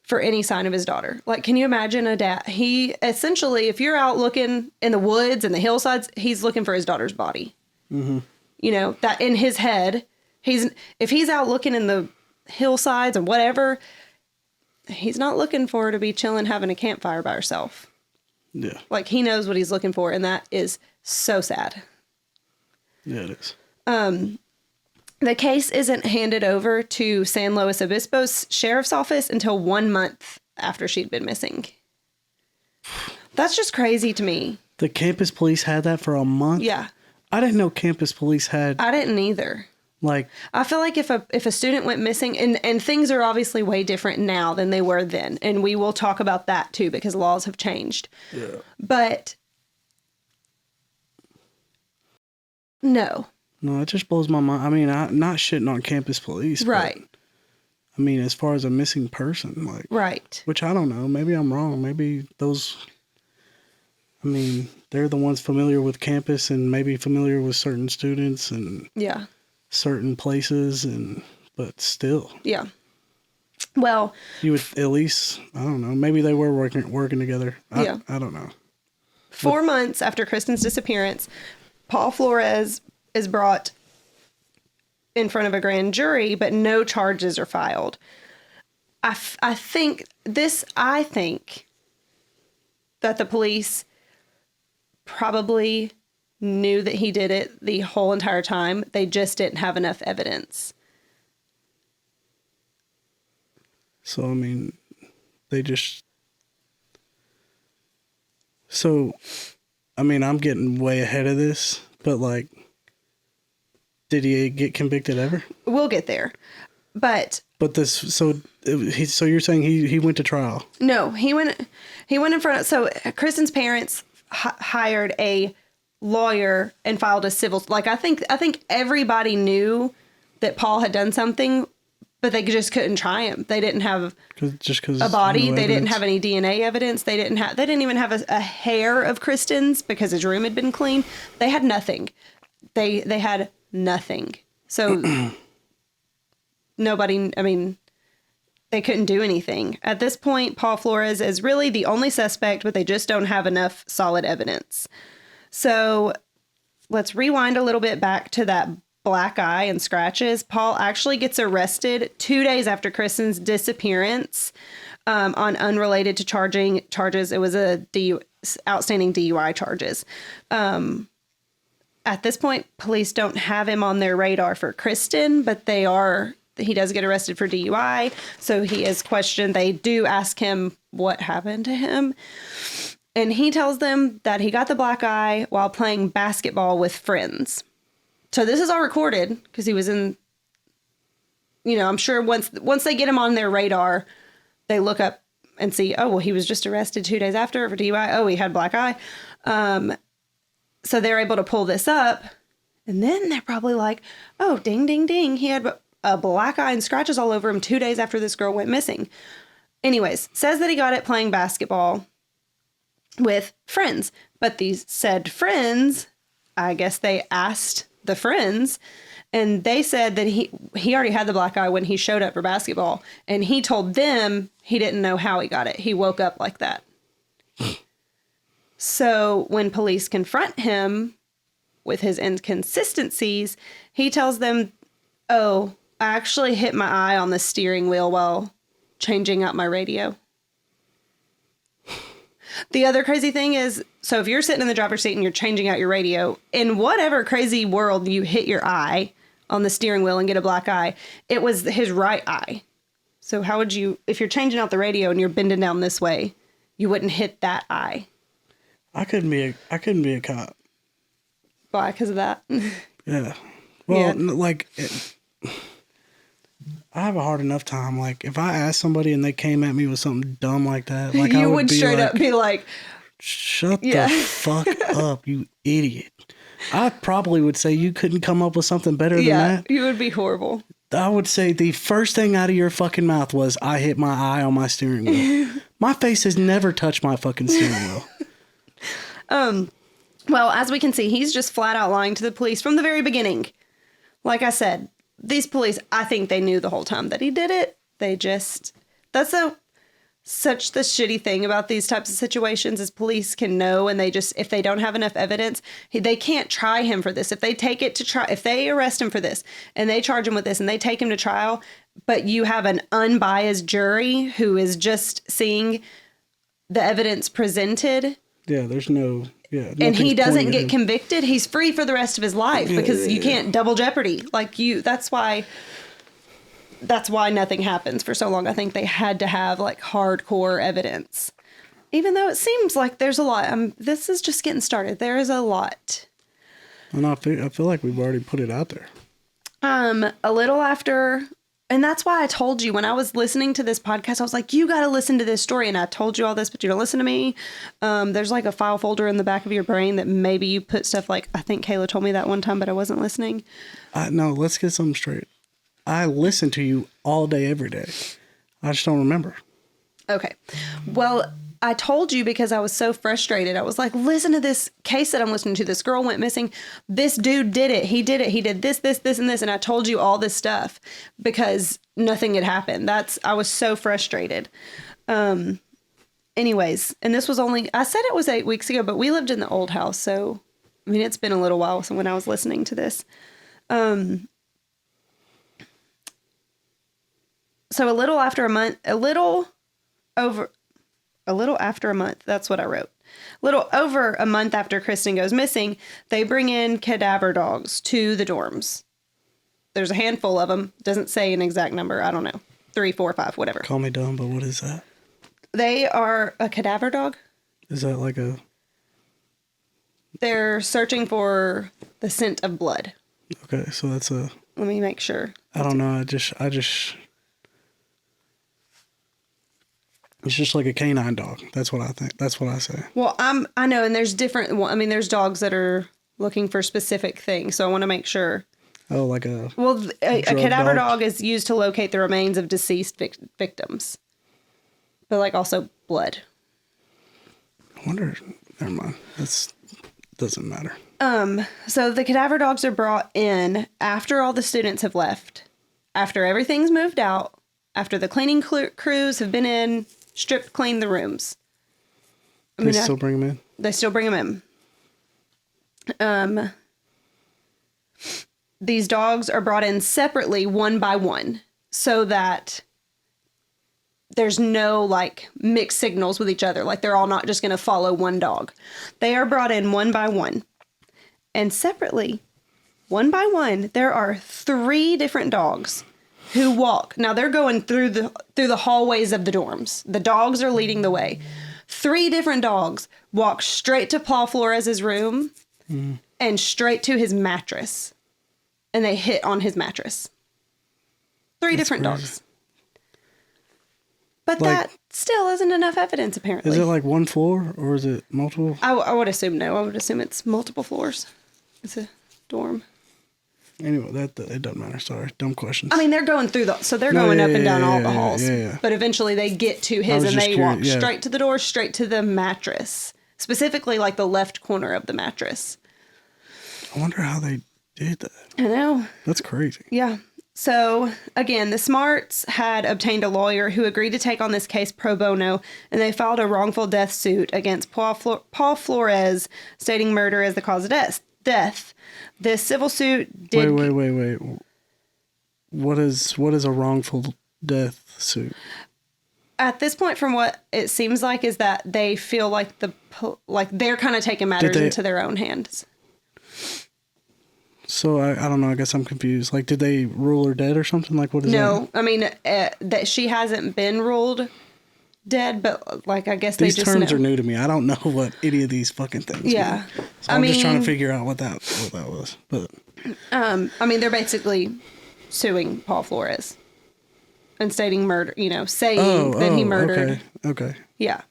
for any sign of his daughter. Like, can you imagine a dad? He essentially, if you're out looking in the woods and the hillsides, he's looking for his daughter's body. Mm-hmm. You know, that in his head, if he's out looking in the hillsides or whatever, he's not looking for her to be chilling, having a campfire by herself. Yeah. Like, he knows what he's looking for, and that is so sad. Yeah, it is. The case isn't handed over to San Luis Obispo's sheriff's office until 1 month after she'd been missing. That's just crazy to me. The campus police had that for a month? Yeah. I didn't know campus police had... I didn't either. Like... I feel like if a student went missing, and things are obviously way different now than they were then, and we will talk about that too, because laws have changed. Yeah. But... No, it just blows my mind. I mean, not shitting on campus police. Right. But, I mean, as far as a missing person, like... Right. Which I don't know. Maybe I'm wrong. Maybe those... I mean, they're the ones familiar with campus and maybe familiar with certain students and... Yeah. Certain places, but still. Yeah. Well... You would at least... I don't know. Maybe they were working together. I don't know. 4 months after Kristin's disappearance... Paul Flores is brought in front of a grand jury, but no charges are filed. I think that the police probably knew that he did it the whole entire time. They just didn't have enough evidence. So, I mean, they just... So... I mean, I'm getting way ahead of this, but like, did he get convicted ever? We'll get there, but this. So you're saying he went to trial? No, he went in front of. So Kristin's parents hired a lawyer and filed a civil. Like, I think everybody knew that Paul had done something, but they just couldn't try him. They didn't have a body. They didn't have any DNA evidence. They didn't even have a hair of Kristin's because his room had been cleaned. They had nothing. They had nothing. So nobody, I mean, they couldn't do anything. At this point, Paul Flores is really the only suspect, but they just don't have enough solid evidence. So let's rewind a little bit back to that black eye and scratches. Paul actually gets arrested 2 days after Kristin's disappearance on unrelated to charges. It was outstanding DUI charges. At this point, police don't have him on their radar for Kristin, but he does get arrested for DUI. So he is questioned. They do ask him what happened to him. And he tells them that he got the black eye while playing basketball with friends. So this is all recorded because he was in, I'm sure once they get him on their radar, they look up and see, oh, well, he was just arrested 2 days after for DUI. Oh, he had black eye. So they're able to pull this up. And then they're probably like, oh, ding, ding, ding. He had a black eye and scratches all over him 2 days after this girl went missing. Anyways, says that he got it playing basketball with friends. But these said friends, I guess they asked the friends, and they said that he already had the black eye when he showed up for basketball, and he told them he didn't know how he got it. He woke up like that. So when police confront him with his inconsistencies, he tells them, oh, I actually hit my eye on the steering wheel while changing out my radio. The other crazy thing is, so if you're sitting in the driver's seat and you're changing out your radio, in whatever crazy world you hit your eye on the steering wheel and get a black eye, it was his right eye. So how would you, if you're changing out the radio and you're bending down this way, you wouldn't hit that eye? I couldn't be a cop. Why? Because of that? Yeah. Well, like, I have a hard enough time. Like, if I asked somebody and they came at me with something dumb like that, like, you I would straight up be like, shut the fuck up, you idiot. I probably would say you couldn't come up with something better than that. You would be horrible. I would say the first thing out of your fucking mouth was, I hit my eye on my steering wheel. My face has never touched my fucking steering wheel. Well, as we can see, he's just flat out lying to the police from the very beginning. Like I said, these police, I think they knew the whole time that he did it. They just, that's such the shitty thing about these types of situations is police can know, and they just, if they don't have enough evidence, they can't try him for this. If they take it to trial, if they arrest him for this and they charge him with this and they take him to trial, but you have an unbiased jury who is just seeing the evidence presented. Yeah, there's no, and he doesn't get convicted, he's free for the rest of his life because you can't double jeopardy. Like that's why nothing happens for so long. I think they had to have like hardcore evidence, even though it seems like there's a lot. This is just getting started. There is a lot. And I feel like we've already put it out there. A little after, and that's why I told you when I was listening to this podcast, I was like, you got to listen to this story. And I told you all this, but you don't listen to me. There's like a file folder in the back of your brain that maybe you put stuff like, I think Kayla told me that one time, but I wasn't listening. No, let's get something straight. I listen to you all day, every day. I just don't remember. Okay. Well, I told you because I was so frustrated. I was like, listen to this case that I'm listening to. This girl went missing. This dude did it. He did it. He did this, this, this, and this. And I told you all this stuff because nothing had happened. I was so frustrated. Anyways, and this was I said it was 8 weeks ago, but we lived in the old house. So, I mean, it's been a little while when I was listening to this. So a little after a month, that's what I wrote. A little over a month after Kristin goes missing, they bring in cadaver dogs to the dorms. There's a handful of them. Doesn't say an exact number. I don't know. 3, 4, 5, whatever. Call me dumb, but what is that? They are a cadaver dog. Is that like a... They're searching for the scent of blood. Okay, so that's a... Let me make sure. I don't know. I just... It's just like a canine dog. That's what I think. That's what I say. Well, I know, and there's different... I mean, there's dogs that are looking for specific things, so I want to make sure. Oh, like a... Well, a cadaver dog is used to locate the remains of deceased victims. But, like, also blood. I wonder... Never mind. Doesn't matter. So the cadaver dogs are brought in after all the students have left, after everything's moved out, after the cleaning crews have been in, stripped, cleaned the rooms. They still bring them in? They still bring them in. These dogs are brought in separately, one by one, so that there's no, like, mixed signals with each other. Like, they're all not just going to follow one dog. They are brought in one by one. And separately, one by one, there are 3 different dogs who walk. Now, they're going through the hallways of the dorms. The dogs are leading the way. 3 different dogs walk straight to Paul Flores' room and straight to his mattress. And they hit on his mattress. 3 different dogs. But that still isn't enough evidence, apparently. Is it like one floor or is it multiple? I would assume no. I would assume it's multiple floors. It's a dorm. Anyway, it doesn't matter. Sorry. Dumb questions. I mean, they're going through they're going up and down all the halls. Yeah. But eventually they get to his and they walk straight to the door, straight to the mattress. Specifically, like the left corner of the mattress. I wonder how they did that. I know. That's crazy. Yeah. So, again, the Smarts had obtained a lawyer who agreed to take on this case pro bono, and they filed a wrongful death suit against Paul Flores, stating murder as the cause of death. This civil suit did... Wait. What is a wrongful death suit? At this point, from what it seems like, is that they feel like they're kind of taking matters into their own hands. So I don't know. I guess I'm confused. Like, did they rule her dead or something? Like, what is that? No, I mean that she hasn't been ruled dead, but like I guess these they just terms know. are new to me. I don't know what any of these fucking things. Yeah, mean. So I'm just trying to figure out what that was. But I mean, they're basically suing Paul Flores and stating murder. Saying that he murdered. Okay. Yeah.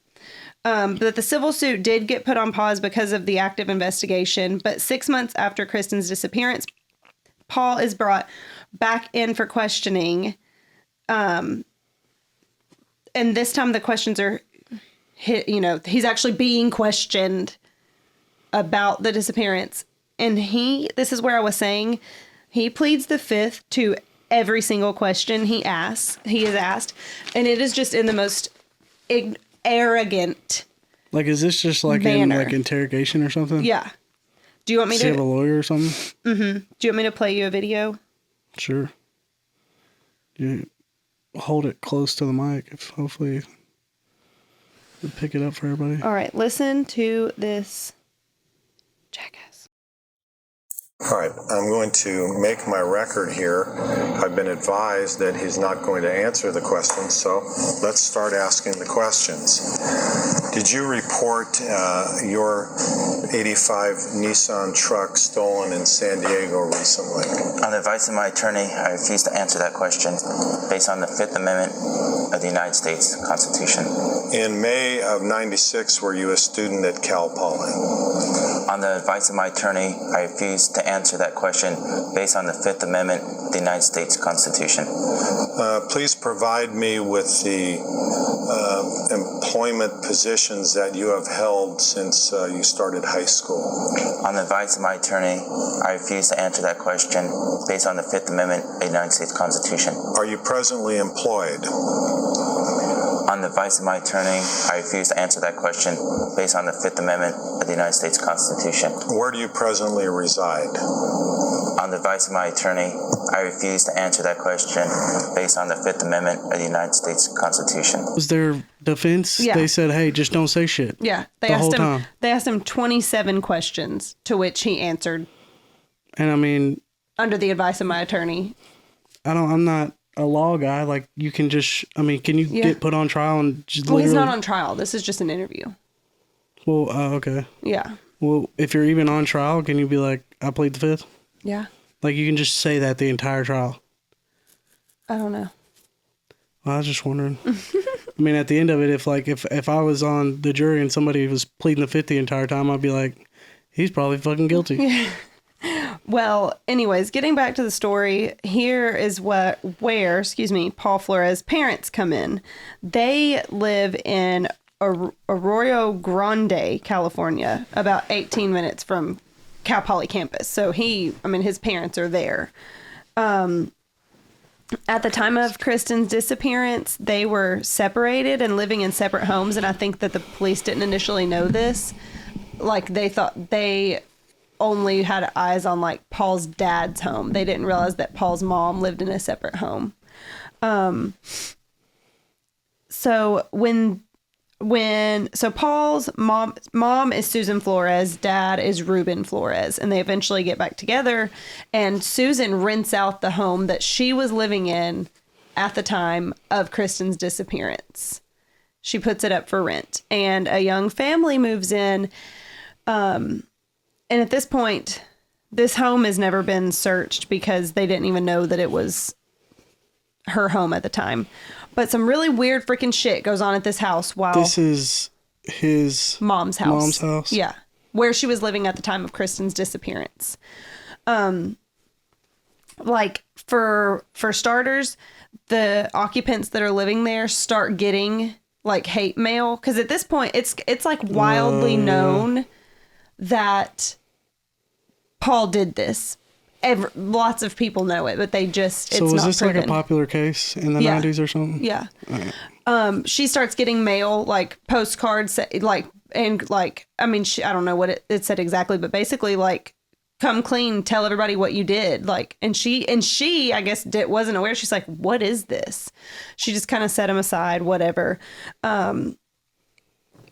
But the civil suit did get put on pause because of the active investigation. But 6 months after Kristin's disappearance, Paul is brought back in for questioning. And this time the questions are, he's actually being questioned about the disappearance. And this is where I was saying, he pleads the fifth to every single question he is asked. And it is just in the most arrogant like, is this just like manner. in like interrogation or something? Yeah. Do you want me Does he have a lawyer or something? Mm-hmm. Do you want me to play you a video? Sure. You hold it close to the mic. If hopefully you pick it up for everybody. All right. Listen to this jackass. All right, I'm going to make my record here. I've been advised that he's not going to answer the questions, so let's start asking the questions. Did you report your 85 Nissan truck stolen in San Diego recently? On the advice of my attorney, I refuse to answer that question based on the Fifth Amendment of the United States Constitution. In May of '96, were you a student at Cal Poly? On the advice of my attorney, I refuse to answer that question based on the Fifth Amendment of the United States Constitution. Please provide me with the employment positions that you have held since you started high school. On the advice of my attorney, I refuse to answer that question based on the Fifth Amendment of the United States Constitution. Are you presently employed? On the advice of my attorney, I refuse to answer that question based on the Fifth Amendment of the United States Constitution. Where do you presently reside? On the advice of my attorney, I refuse to answer that question based on the Fifth Amendment of the United States Constitution. Was their defense? Yeah. They said, "Hey, just don't say shit." Yeah. The whole time. They asked him 27 questions, to which he answered And I mean, under the advice of my attorney. I'm not a law guy. Like, you can just, can you get put on trial and just Well, he's literally... not on trial. This is just an interview. Well, okay. Yeah. Well, if you're even on trial, can you be like, I plead the fifth? Yeah. Like, you can just say that the entire trial. I don't know. Well, I was just wondering. I mean, at the end of it, if I was on the jury and somebody was pleading the fifth the entire time, I'd be like, he's probably fucking guilty. Yeah. Well, anyways, getting back to the story, here is where Paul Flores' parents come in. They live in Arroyo Grande, California, about 18 minutes from Cal Poly campus. So his parents are there. At the time of Kristin's disappearance, they were separated and living in separate homes. And I think that the police didn't initially know this. Like, they thought they only had eyes on like Paul's dad's home. They didn't realize that Paul's mom lived in a separate home. So Paul's mom is Susan Flores, dad is Ruben Flores, and they eventually get back together, and Susan rents out the home that she was living in at the time of Kristin's disappearance. She puts it up for rent, and a young family moves in. And at this point, this home has never been searched because they didn't even know that it was her home at the time. But some really weird freaking shit goes on at this house while... This is his... Mom's house. Mom's house? Yeah. Where she was living at the time of Kristin's disappearance. Like, for starters, the occupants that are living there start getting, like, hate mail. Because at this point, it's like, wildly known that Paul did this. Lots of people know it, but they just, it's not proven. So was this like a popular case in the 90s or something? Yeah. Right. She starts getting mail, like postcards, like, and like, I mean, I don't know what it said exactly, but basically like, come clean, tell everybody what you did. Like, and she, I guess, wasn't aware. She's like, what is this? She just kind of set him aside, whatever.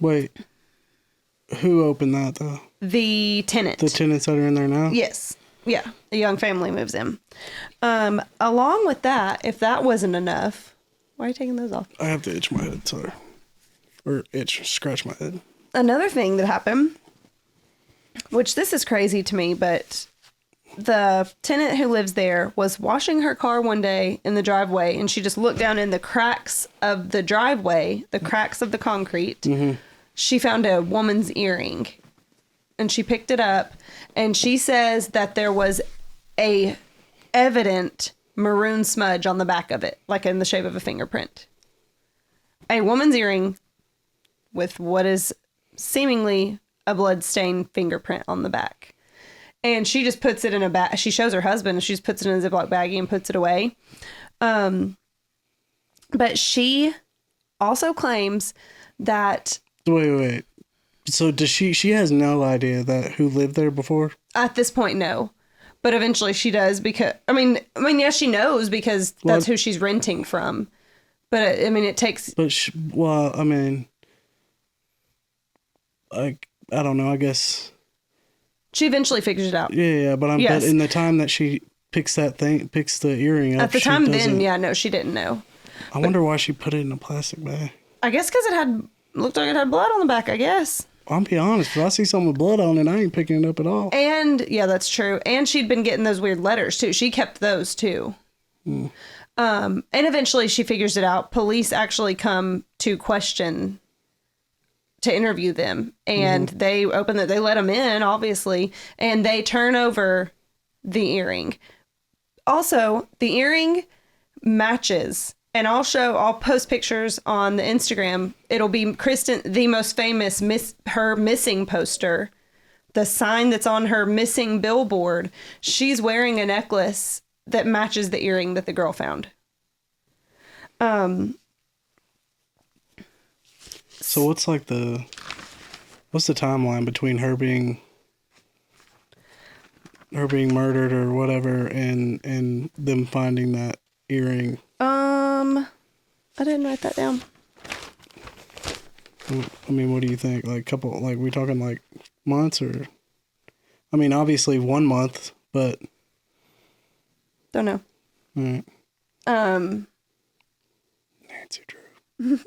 Wait. Who opened that, though? The tenant. The tenants that are in there now? Yes. Yeah, a young family moves in. Along with that, if that wasn't enough, why are you taking those off? I have to itch my head, sorry. Or scratch my head. Another thing that happened, which this is crazy to me, but the tenant who lives there was washing her car one day in the driveway, and she just looked down in the cracks of the driveway, the cracks of the concrete. Mm-hmm. She found a woman's earring, and she picked it up, and she says that there was a evident maroon smudge on the back of it, like in the shape of a fingerprint. A woman's earring with what is seemingly a blood-stained fingerprint on the back. And she just puts it in a bag. She shows her husband, and she just puts it in a Ziploc baggie and puts it away. But she also claims that... Wait. So does she has no idea that who lived there before? At this point, no. But eventually she does because... I mean, yes, she knows because that's who she's renting from. But, it takes... But, I don't know, I guess... She eventually figures it out. Yeah, but but in the time that she picks the earring up... At the time then, she didn't know. I wonder why she put it in a plastic bag. I guess because looked like it had blood on the back, I guess. I'll be honest, if I see something with blood on it, I ain't picking it up at all. And, yeah, that's true. And she'd been getting those weird letters, too. She kept those, too. And eventually she figures it out. Police actually come to interview them, and they let them in, obviously, and they turn over the earring. Also, the earring matches, and I'll post pictures on the Instagram. It'll be Kristin, the most famous her missing poster, the sign that's on her missing billboard. She's wearing a necklace that matches the earring that the girl found. So what's the timeline between her being murdered or whatever and them finding that earring? I didn't write that down. What do you think? We talking months or? Obviously 1 month, but don't know. All right. Nancy Drew.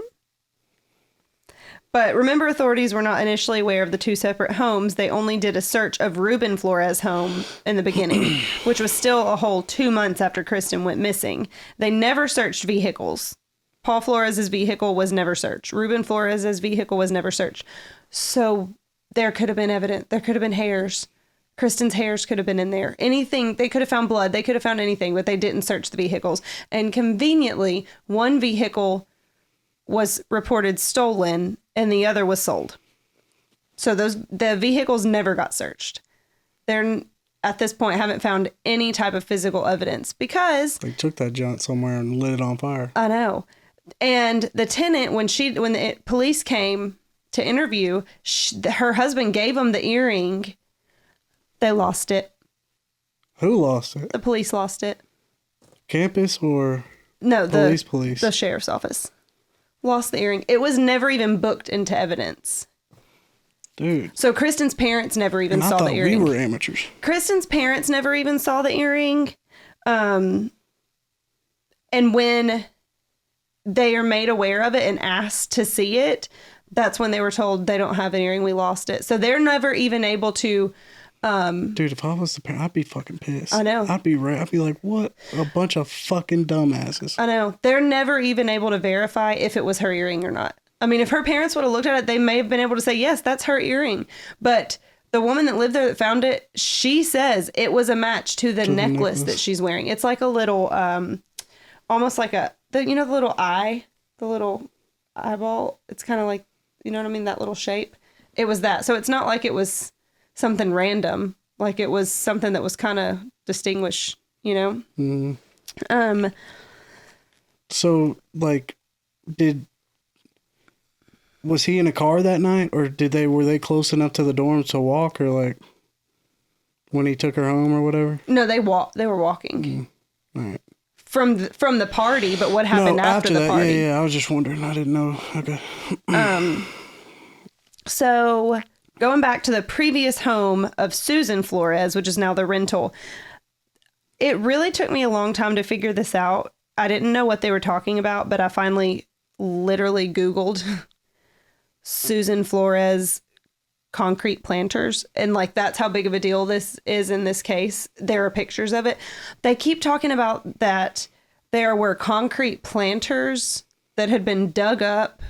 But remember, authorities were not initially aware of the two separate homes. They only did a search of Ruben Flores' home in the beginning, which was still a whole 2 months after Kristin went missing. They never searched vehicles. Paul Flores' vehicle was never searched. Ruben Flores' vehicle was never searched. So there could have been evidence. There could have been hairs. Kristin's hairs could have been in there. Anything. They could have found blood. They could have found anything, but they didn't search the vehicles. And conveniently, one vehicle was reported stolen and the other was sold. So the vehicles never got searched. They're at this point haven't found any type of physical evidence because they took that junk somewhere and lit it on fire. I know. And the tenant, when the police came to interview, her husband gave them the earring. They lost it. Who lost it? The police lost it. Campus or no? Police. The sheriff's office lost the earring. It was never even booked into evidence. Dude. So Kristin's parents never even saw the earring. We were amateurs. Kristin's parents never even saw the earring. And when they are made aware of it and asked to see it, that's when they were told they don't have an earring. We lost it. So they're never even able to. Dude, if I was the parent, I'd be fucking pissed. I know. I'd be like, what a bunch of fucking dumbasses. I know. They're never even able to verify if it was her earring or not. If her parents would have looked at it, they may have been able to say, yes, that's her earring. But the woman that lived there that found it, she says it was a match to the necklace that she's wearing. It's like a little, almost like the little eye, the little eyeball. It's kind of like, you know what I mean? That little shape. It was that. So it's not like it was something random. Like it was something that was kind of distinguished, you know? Mm. So, was he in a car that night, or were they close enough to the dorms to walk, or when he took her home or whatever? No, they were walking. All right. From the party, but what happened after the that, party? Yeah, I was just wondering. I didn't know. Okay. So going back to the previous home of Susan Flores, which is now the rental, it really took me a long time to figure this out. I didn't know what they were talking about, but I finally literally Googled Susan Flores concrete planters. And like, that's how big of a deal this is in this case. There are pictures of it. They keep talking about that there were concrete planters that had been dug up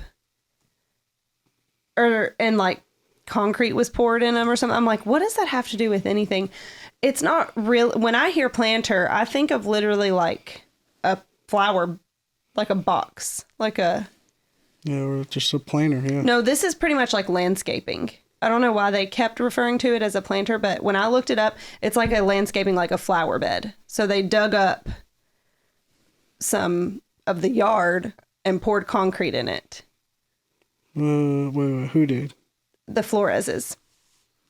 and like concrete was poured in them or something. I'm like, what does that have to do with anything? It's not real. When I hear planter, I think of literally like a flower, like a box, like a... Yeah, or just a planter, yeah. No, this is pretty much like landscaping. I don't know why they kept referring to it as a planter, but when I looked it up, it's like a landscaping, like a flower bed. So they dug up some of the yard and poured concrete in it. Wait, who did? The Floreses.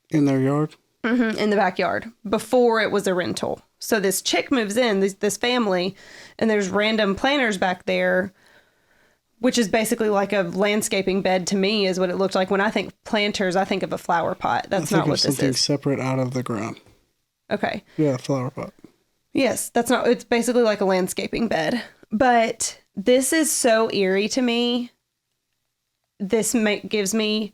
In their yard? Mm-hmm, in the backyard, before it was a rental. So this chick moves in, this family, and there's random planters back there, which is basically like a landscaping bed to me, is what it looked like. When I think planters, I think of a flower pot. That's not what this is. Something separate out of the ground. Okay. Yeah, flower pot. Yes, that's not, it's basically like a landscaping bed. But this is so eerie to me. This gives me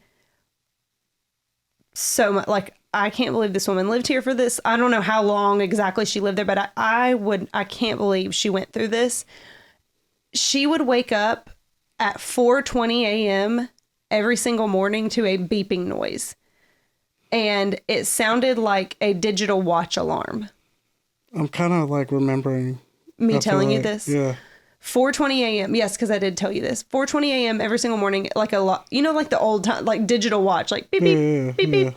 so much, like, I can't believe this woman lived here for this. I don't know how long exactly she lived there, but I can't believe she went through this. She would wake up at 4:20 a.m. every single morning to a beeping noise. And it sounded like a digital watch alarm. I'm kind of like remembering me telling you this. Yeah. 4:20 a.m. Yes, because I did tell you this. 4:20 a.m. every single morning, like a lot, you know, like the old time, like digital watch, like beep, beep, beep, beep.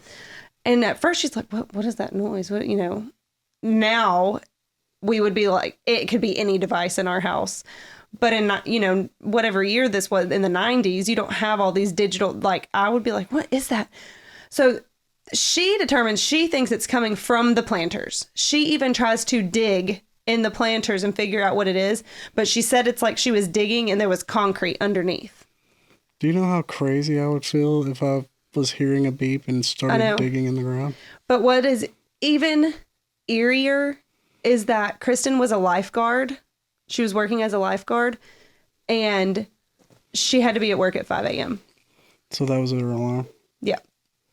And at first she's like, what is that noise? What, you know, now we would be like, it could be any device in our house. But in, you know, whatever year this was in the 90s, you don't have all these digital, like, I would be like, what is that? So she determines, she thinks it's coming from the planters. She even tries to dig in the planters and figure out what it is. But she said it's like she was digging and there was concrete underneath. Do you know how crazy I would feel if I was hearing a beep and started digging in the ground? But what is even eerier is that Kristin was a lifeguard. She was working as a lifeguard and she had to be at work at 5 a.m. So that was her alarm? Yeah.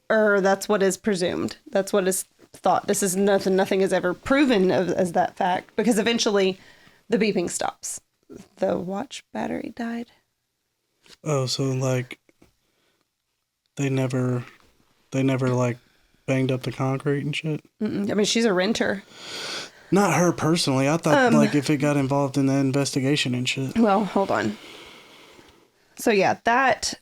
Or that's what is presumed. That's what is thought. This is nothing is ever proven as that fact, because eventually the beeping stops. The watch battery died. Oh, so like they never like banged up the concrete and shit? Mm-mm. I mean, she's a renter. Not her personally. I thought like if it got involved in the investigation and shit. Well, hold on. So yeah, that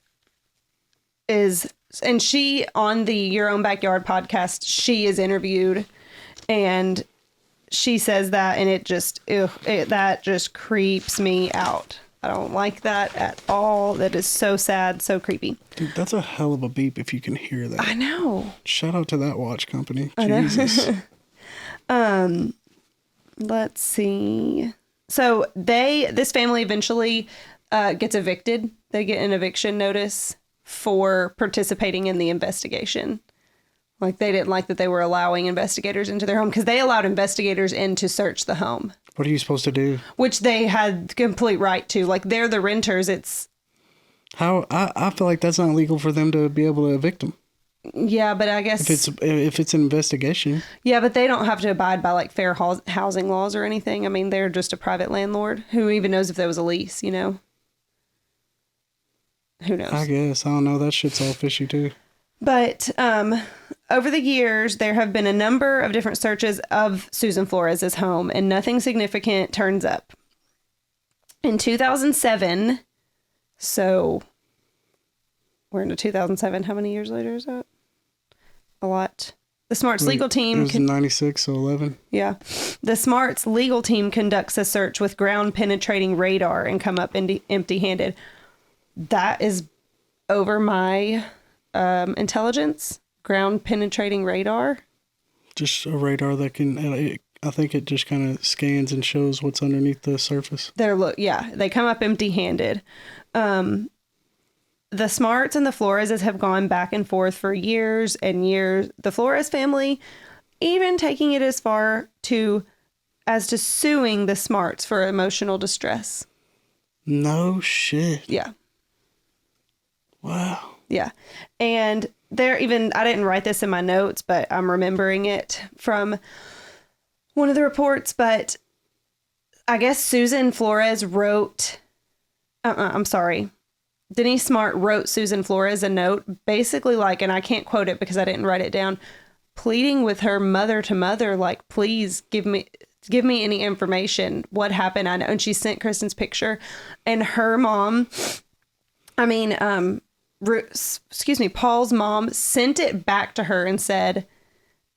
is, and she, on the Your Own Backyard podcast, she is interviewed and she says that, and it just, that just creeps me out. I don't like that at all. That is so sad, so creepy. Dude, that's a hell of a beep if you can hear that. I know. Shout out to that watch company. I know. Jesus. Let's see. So this family eventually gets evicted. They get an eviction notice for participating in the investigation. Like, they didn't like that they were allowing investigators into their home, because they allowed investigators in to search the home. What are you supposed to do? Which they had complete right to. Like, they're the renters. It's... How? I feel like that's not legal for them to be able to evict them. Yeah, but I guess... If it's an investigation. Yeah, but they don't have to abide by, like, fair housing laws or anything. I mean, they're just a private landlord. Who even knows if there was a lease, you know? Who knows? I guess. I don't know. That shit's all fishy, too. But over the years, there have been a number of different searches of Susan Flores' home, and nothing significant turns up. In 2007, so we're into 2007. How many years later is that? A lot. The Smarts legal team... It was 96, so 11. Yeah. The Smarts legal team conducts a search with ground-penetrating radar and come up empty-handed. That is over my... intelligence. Ground penetrating radar. Just a radar that can, I think it just kind of scans and shows what's underneath the surface. They come up empty handed. the Smarts and the Floreses have gone back and forth for years and years. The Flores family even taking it as far as to suing the Smarts for emotional distress. No shit. Yeah. Wow. Yeah. And I didn't write this in my notes, but I'm remembering it from one of the reports. But I guess Susan Flores wrote, Denise Smart wrote Susan Flores a note, basically like, and I can't quote it because I didn't write it down, pleading with her mother to mother, like, please give me any information. What happened? I know. And she sent Kristin's picture, and her mom, Paul's mom sent it back to her and said,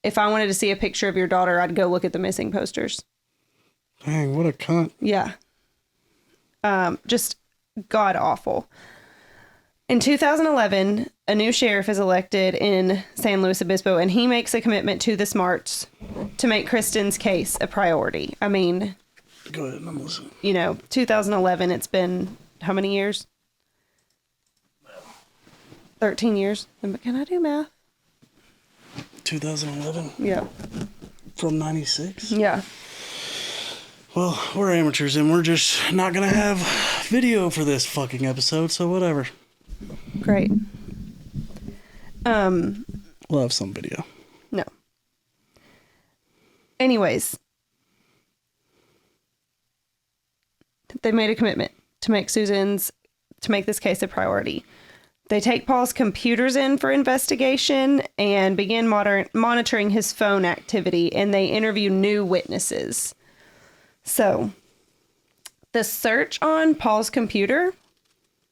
if I wanted to see a picture of your daughter, I'd go look at the missing posters. Dang, what a cunt. Yeah. Just god awful. In 2011, a new sheriff is elected in San Luis Obispo, and he makes a commitment to the Smarts to make Kristin's case a priority. I mean, go ahead, I'm listening. 2011, it's been how many years? 13 years. Can I do math? 2011? Yeah. From 96? Yeah. Well, we're amateurs, and we're just not going to have video for this fucking episode, so whatever. Great. We'll have some video. No. Anyways. They made a commitment to make this case a priority. They take Paul's computers in for investigation and begin monitoring his phone activity, and they interview new witnesses. So, the search on Paul's computer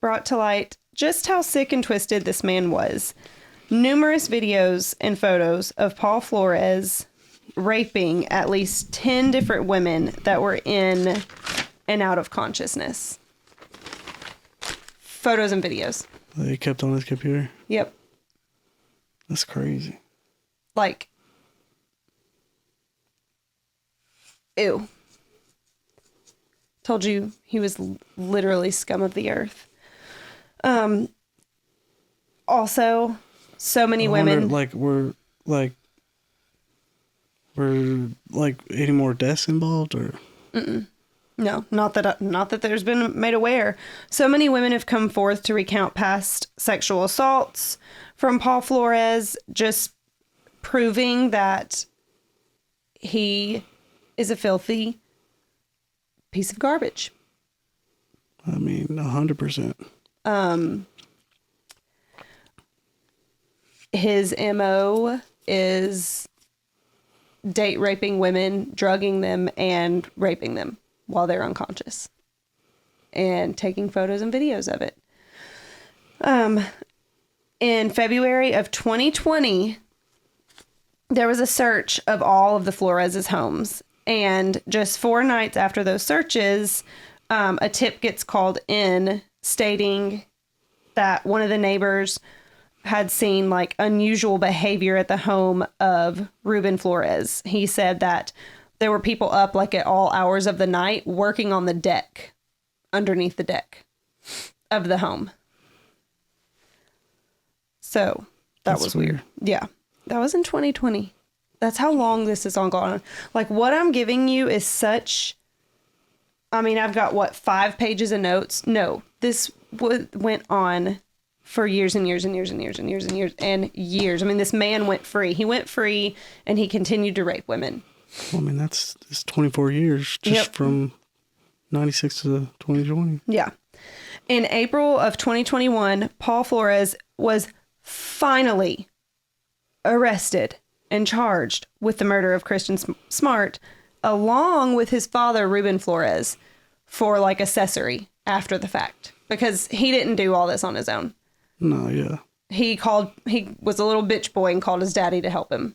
brought to light just how sick and twisted this man was. Numerous videos and photos of Paul Flores raping at least 10 different women that were in and out of consciousness. Photos and videos. That he kept on his computer? Yep. That's crazy. Like, ew. Told you he was literally scum of the earth. Also, so many women. Were any more deaths involved, or? Mm-mm. No, not that there's been made aware. So many women have come forth to recount past sexual assaults from Paul Flores, just proving that he is a filthy piece of garbage. I mean, 100%. His MO is date raping women, drugging them, and raping them while they're unconscious, and taking photos and videos of it. In February of 2020, there was a search of all of the Flores' homes, and just 4 nights after those searches, a tip gets called in stating that one of the neighbors had seen like unusual behavior at the home of Ruben Flores. He said that there were people up like at all hours of the night working on the deck, underneath the deck of the home. So that was weird. Yeah. That was in 2020. That's how long this has all gone on. Like, what I'm giving you is such, I mean, I've got 5 pages of notes. No, this went on for years and years and years and years and years and years and years. I mean, this man went free. He went free and he continued to rape women. Well, I mean, it's 24 years just from 96 to 2020. Yeah. In April of 2021, Paul Flores was finally arrested and charged with the murder of Kristin Smart, along with his father, Ruben Flores, for like accessory after the fact, because he didn't do all this on his own. No, yeah. He was a little bitch boy and called his daddy to help him,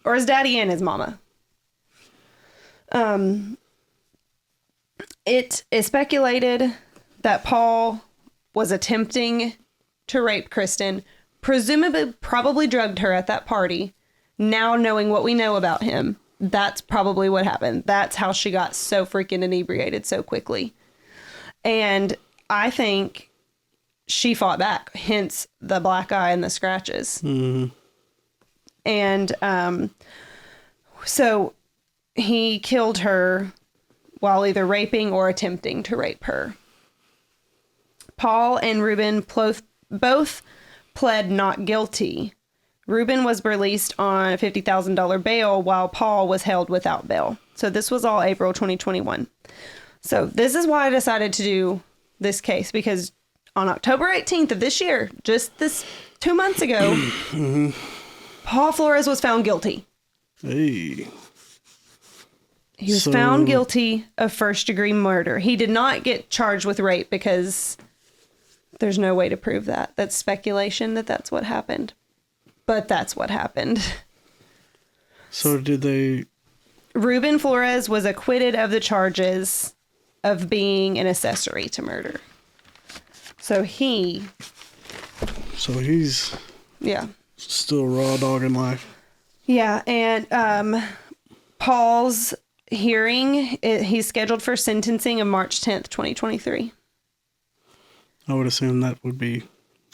or his daddy and his mama. It is speculated that Paul was attempting to rape Kristin, presumably probably drugged her at that party. Now knowing what we know about him, that's probably what happened. That's how she got so freaking inebriated so quickly. And I think she fought back, hence the black eye and the scratches. Mm-hmm. And so he killed her while either raping or attempting to rape her. Paul and Reuben both pled not guilty. Reuben was released on a $50,000 bail while Paul was held without bail. So this was all April 2021. So this is why I decided to do this case, because on October 18th of this year, just this 2 months ago, Mm-hmm. Paul Flores was found guilty. Hey. He was found guilty of first-degree murder. He did not get charged with rape because there's no way to prove that. That's speculation that that's what happened. But that's what happened. So did they... Reuben Flores was acquitted of the charges of being an accessory to murder. So he's... Yeah. Still raw dogging life. Yeah, and Paul's hearing, he's scheduled for sentencing of March 10th, 2023. I would assume that would be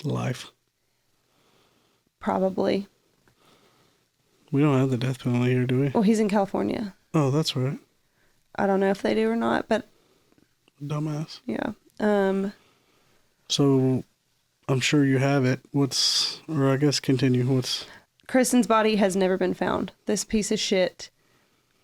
life. Probably. We don't have the death penalty here, do we? Well, he's in California. Oh, that's right. I don't know if they do or not, but Dumbass. yeah. So, I'm sure you have it. Continue. Kristin's body has never been found. This piece of shit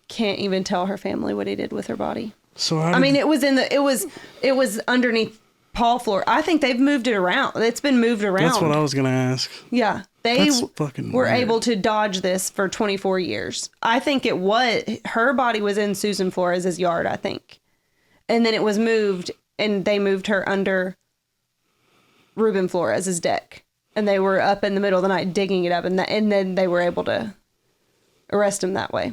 can't even tell her family what he did with her body. So it was underneath Paul Flores. I think they've moved it around. It's been moved around. That's what I was gonna ask. Yeah. They That's fucking were weird. able to dodge this for 24 years. I think her body was in Susan Flores' yard, I think. And then it was moved, and they moved her under Reuben Flores' deck. And they were up in the middle of the night digging it up, and then they were able to arrest him that way.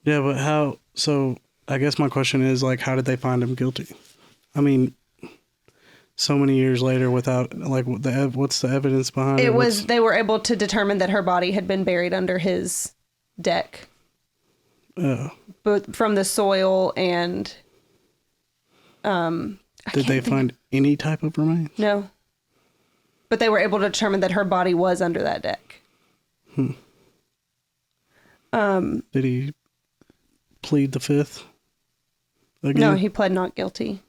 Yeah, but how? So I guess my question is, like, how did they find him guilty? I mean, so many years later, without what's the evidence behind it? They were able to determine that her body had been buried under his deck, both from the soil and. Did they find any type of remains? No. But they were able to determine that her body was under that deck. Did he plead the fifth? Again? No, he pled not guilty.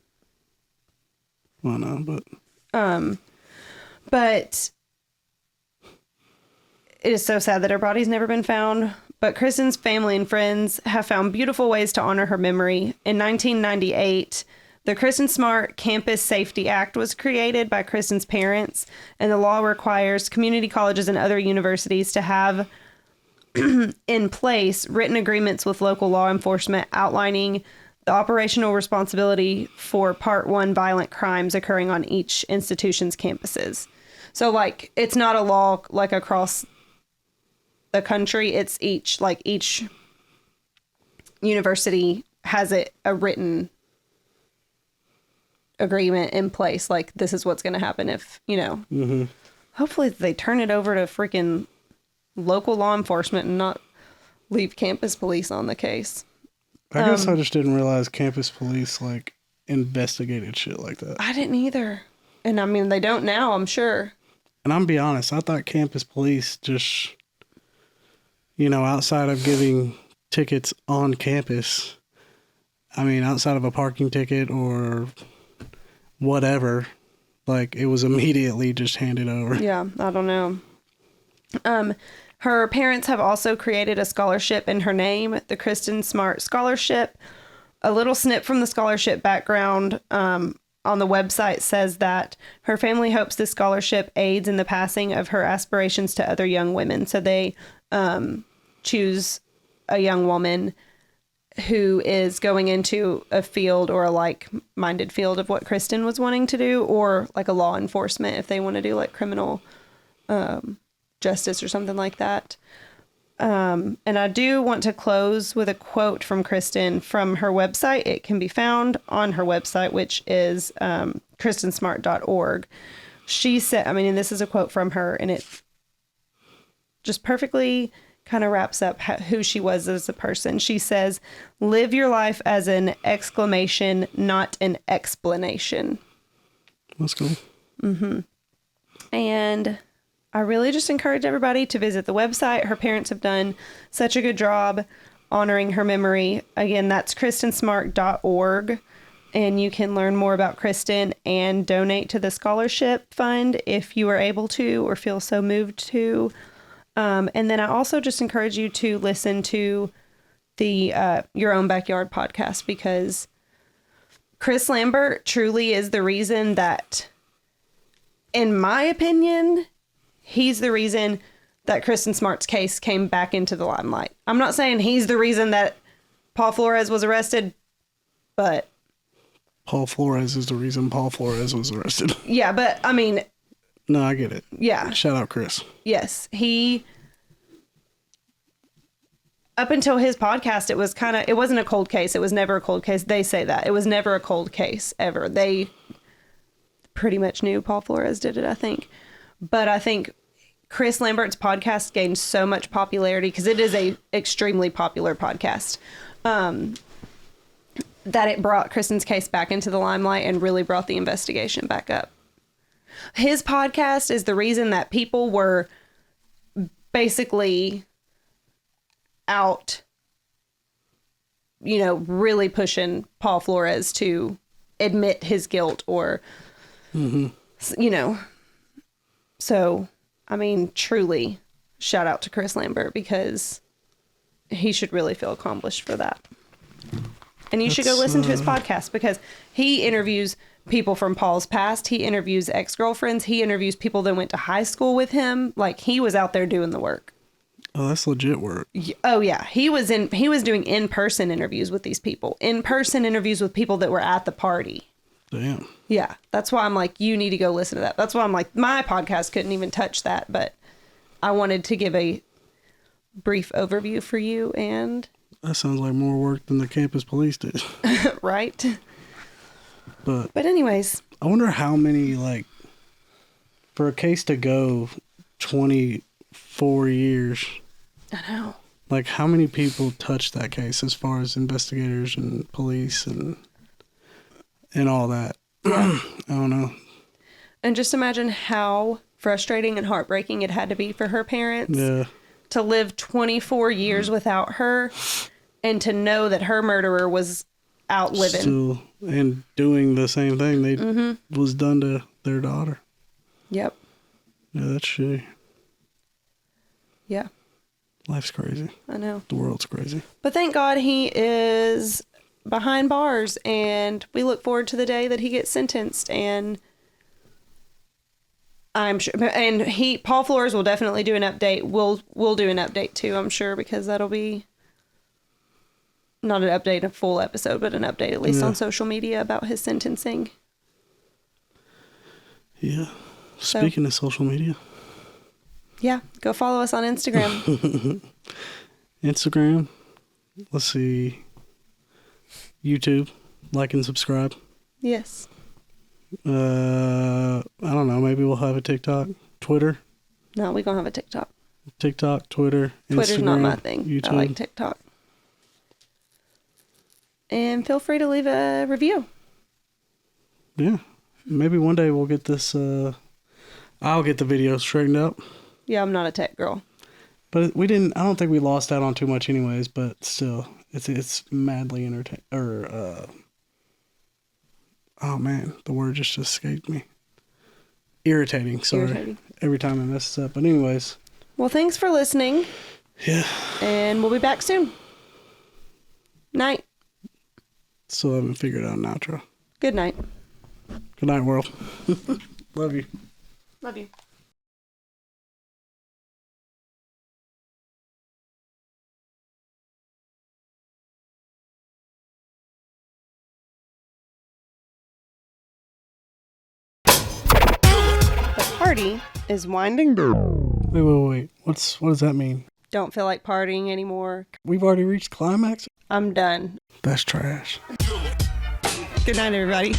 Well, no, but... But it is so sad that her body's never been found. But Kristin's family and friends have found beautiful ways to honor her memory. In 1998... the Kristin Smart Campus Safety Act was created by Kristin's parents, and the law requires community colleges and other universities to have in place written agreements with local law enforcement outlining the operational responsibility for Part 1 violent crimes occurring on each institution's campuses. So, like, it's not a law, like, across the country. It's each university has a written agreement in place, like, this is what's going to happen if, hopefully they turn it over to freaking local law enforcement and not leave campus police on the case. I guess I just didn't realize campus police, like, investigated shit like that. I didn't either. And I mean, they don't now, I'm sure. And I'm be honest, I thought campus police just, outside of giving tickets on campus, I mean, outside of a parking ticket or whatever, like, it was immediately just handed over. Yeah, I don't know. Her parents have also created a scholarship in her name, the Kristin Smart Scholarship. A little snip from the scholarship background on the website says that her family hopes this scholarship aids in the passing of her aspirations to other young women. So they choose a young woman who is going into a field or a like-minded field of what Kristin was wanting to do, or like a law enforcement if they want to do like criminal justice or something like that. And I do want to close with a quote from Kristin from her website. It can be found on her website, which is kristinsmart.org. She said, and this is a quote from her, and it just perfectly kind of wraps up who she was as a person. She says, "Live your life as an exclamation, not an explanation." That's cool. And I really just encourage everybody to visit the website. Her parents have done such a good job honoring her memory. Again, that's kristinsmart.org. And you can learn more about Kristin and donate to the scholarship fund if you are able to or feel so moved to. And then I also just encourage you to listen to the Your Own Backyard podcast, because Chris Lambert truly is the reason that, in my opinion, he's the reason that Kristin Smart's case came back into the limelight. I'm not saying he's the reason that Paul Flores was arrested, but... Paul Flores is the reason Paul Flores was arrested. Yeah, but, I mean... No, I get it. Yeah. Shout out, Chris. Yes. He... Up until his podcast, it was kind of... It wasn't a cold case. It was never a cold case. They say that. It was never a cold case, ever. They pretty much knew Paul Flores did it, I think. But I think Chris Lambert's podcast gained so much popularity, because it is a extremely popular podcast, that it brought Kristin's case back into the limelight and really brought the investigation back up. His podcast is the reason that people were basically out, really pushing Paul Flores to admit his guilt or, So, I mean, truly, shout out to Chris Lambert, because he should really feel accomplished for that. And you should go listen to his podcast, because he interviews people from Paul's past. He interviews ex-girlfriends. He interviews people that went to high school with him. Like, he was out there doing the work. Oh, that's legit work. Oh, yeah. He was doing in-person interviews with these people. In-person interviews with people that were at the party. Damn. Yeah. That's why I'm like, you need to go listen to that. That's why I'm like, my podcast couldn't even touch that. But I wanted to give a brief overview for you, and... That sounds like more work than the campus police did. Right? But anyways. I wonder how many, for a case to go 24 years. I know. How many people touched that case as far as investigators and police and all that? Yeah. I don't know. And just imagine how frustrating and heartbreaking it had to be for her parents. Yeah. To live 24 years without her, and to know that her murderer was out living. Still, and doing the same thing they was done to their daughter. Yep. Yeah, that's shitty. Yeah. Life's crazy. I know. The world's crazy. But thank God he is behind bars, and we look forward to the day that he gets sentenced, and I'm sure, and Paul Flores will definitely do an update. We'll do an update too, I'm sure, because that'll be not an update, a full episode, but an update at least on social media about his sentencing. Yeah. Speaking of social media. Yeah, go follow us on Instagram. Instagram. Let's see. YouTube. Like and subscribe. Yes. I don't know. Maybe we'll have a TikTok. Twitter. No, we're going to have a TikTok. TikTok, Twitter, Twitter's Instagram, not my thing. YouTube. I like TikTok. And feel free to leave a review. Yeah. Maybe one day we'll get this, I'll get the video straightened out. Yeah, I'm not a tech girl. But I don't think we lost out on too much anyways, but still, it's madly entertaining, oh man, the word just escaped me. Irritating, sorry. Irritating. Every time I mess this up. But anyways. Well, thanks for listening. Yeah. And we'll be back soon. Night. Still haven't figured out an outro. Good night. Good night, world. Love you. Love you. The party is winding down. Wait. What does that mean? Don't feel like partying anymore. We've already reached climax? I'm done. That's trash. Good night, everybody.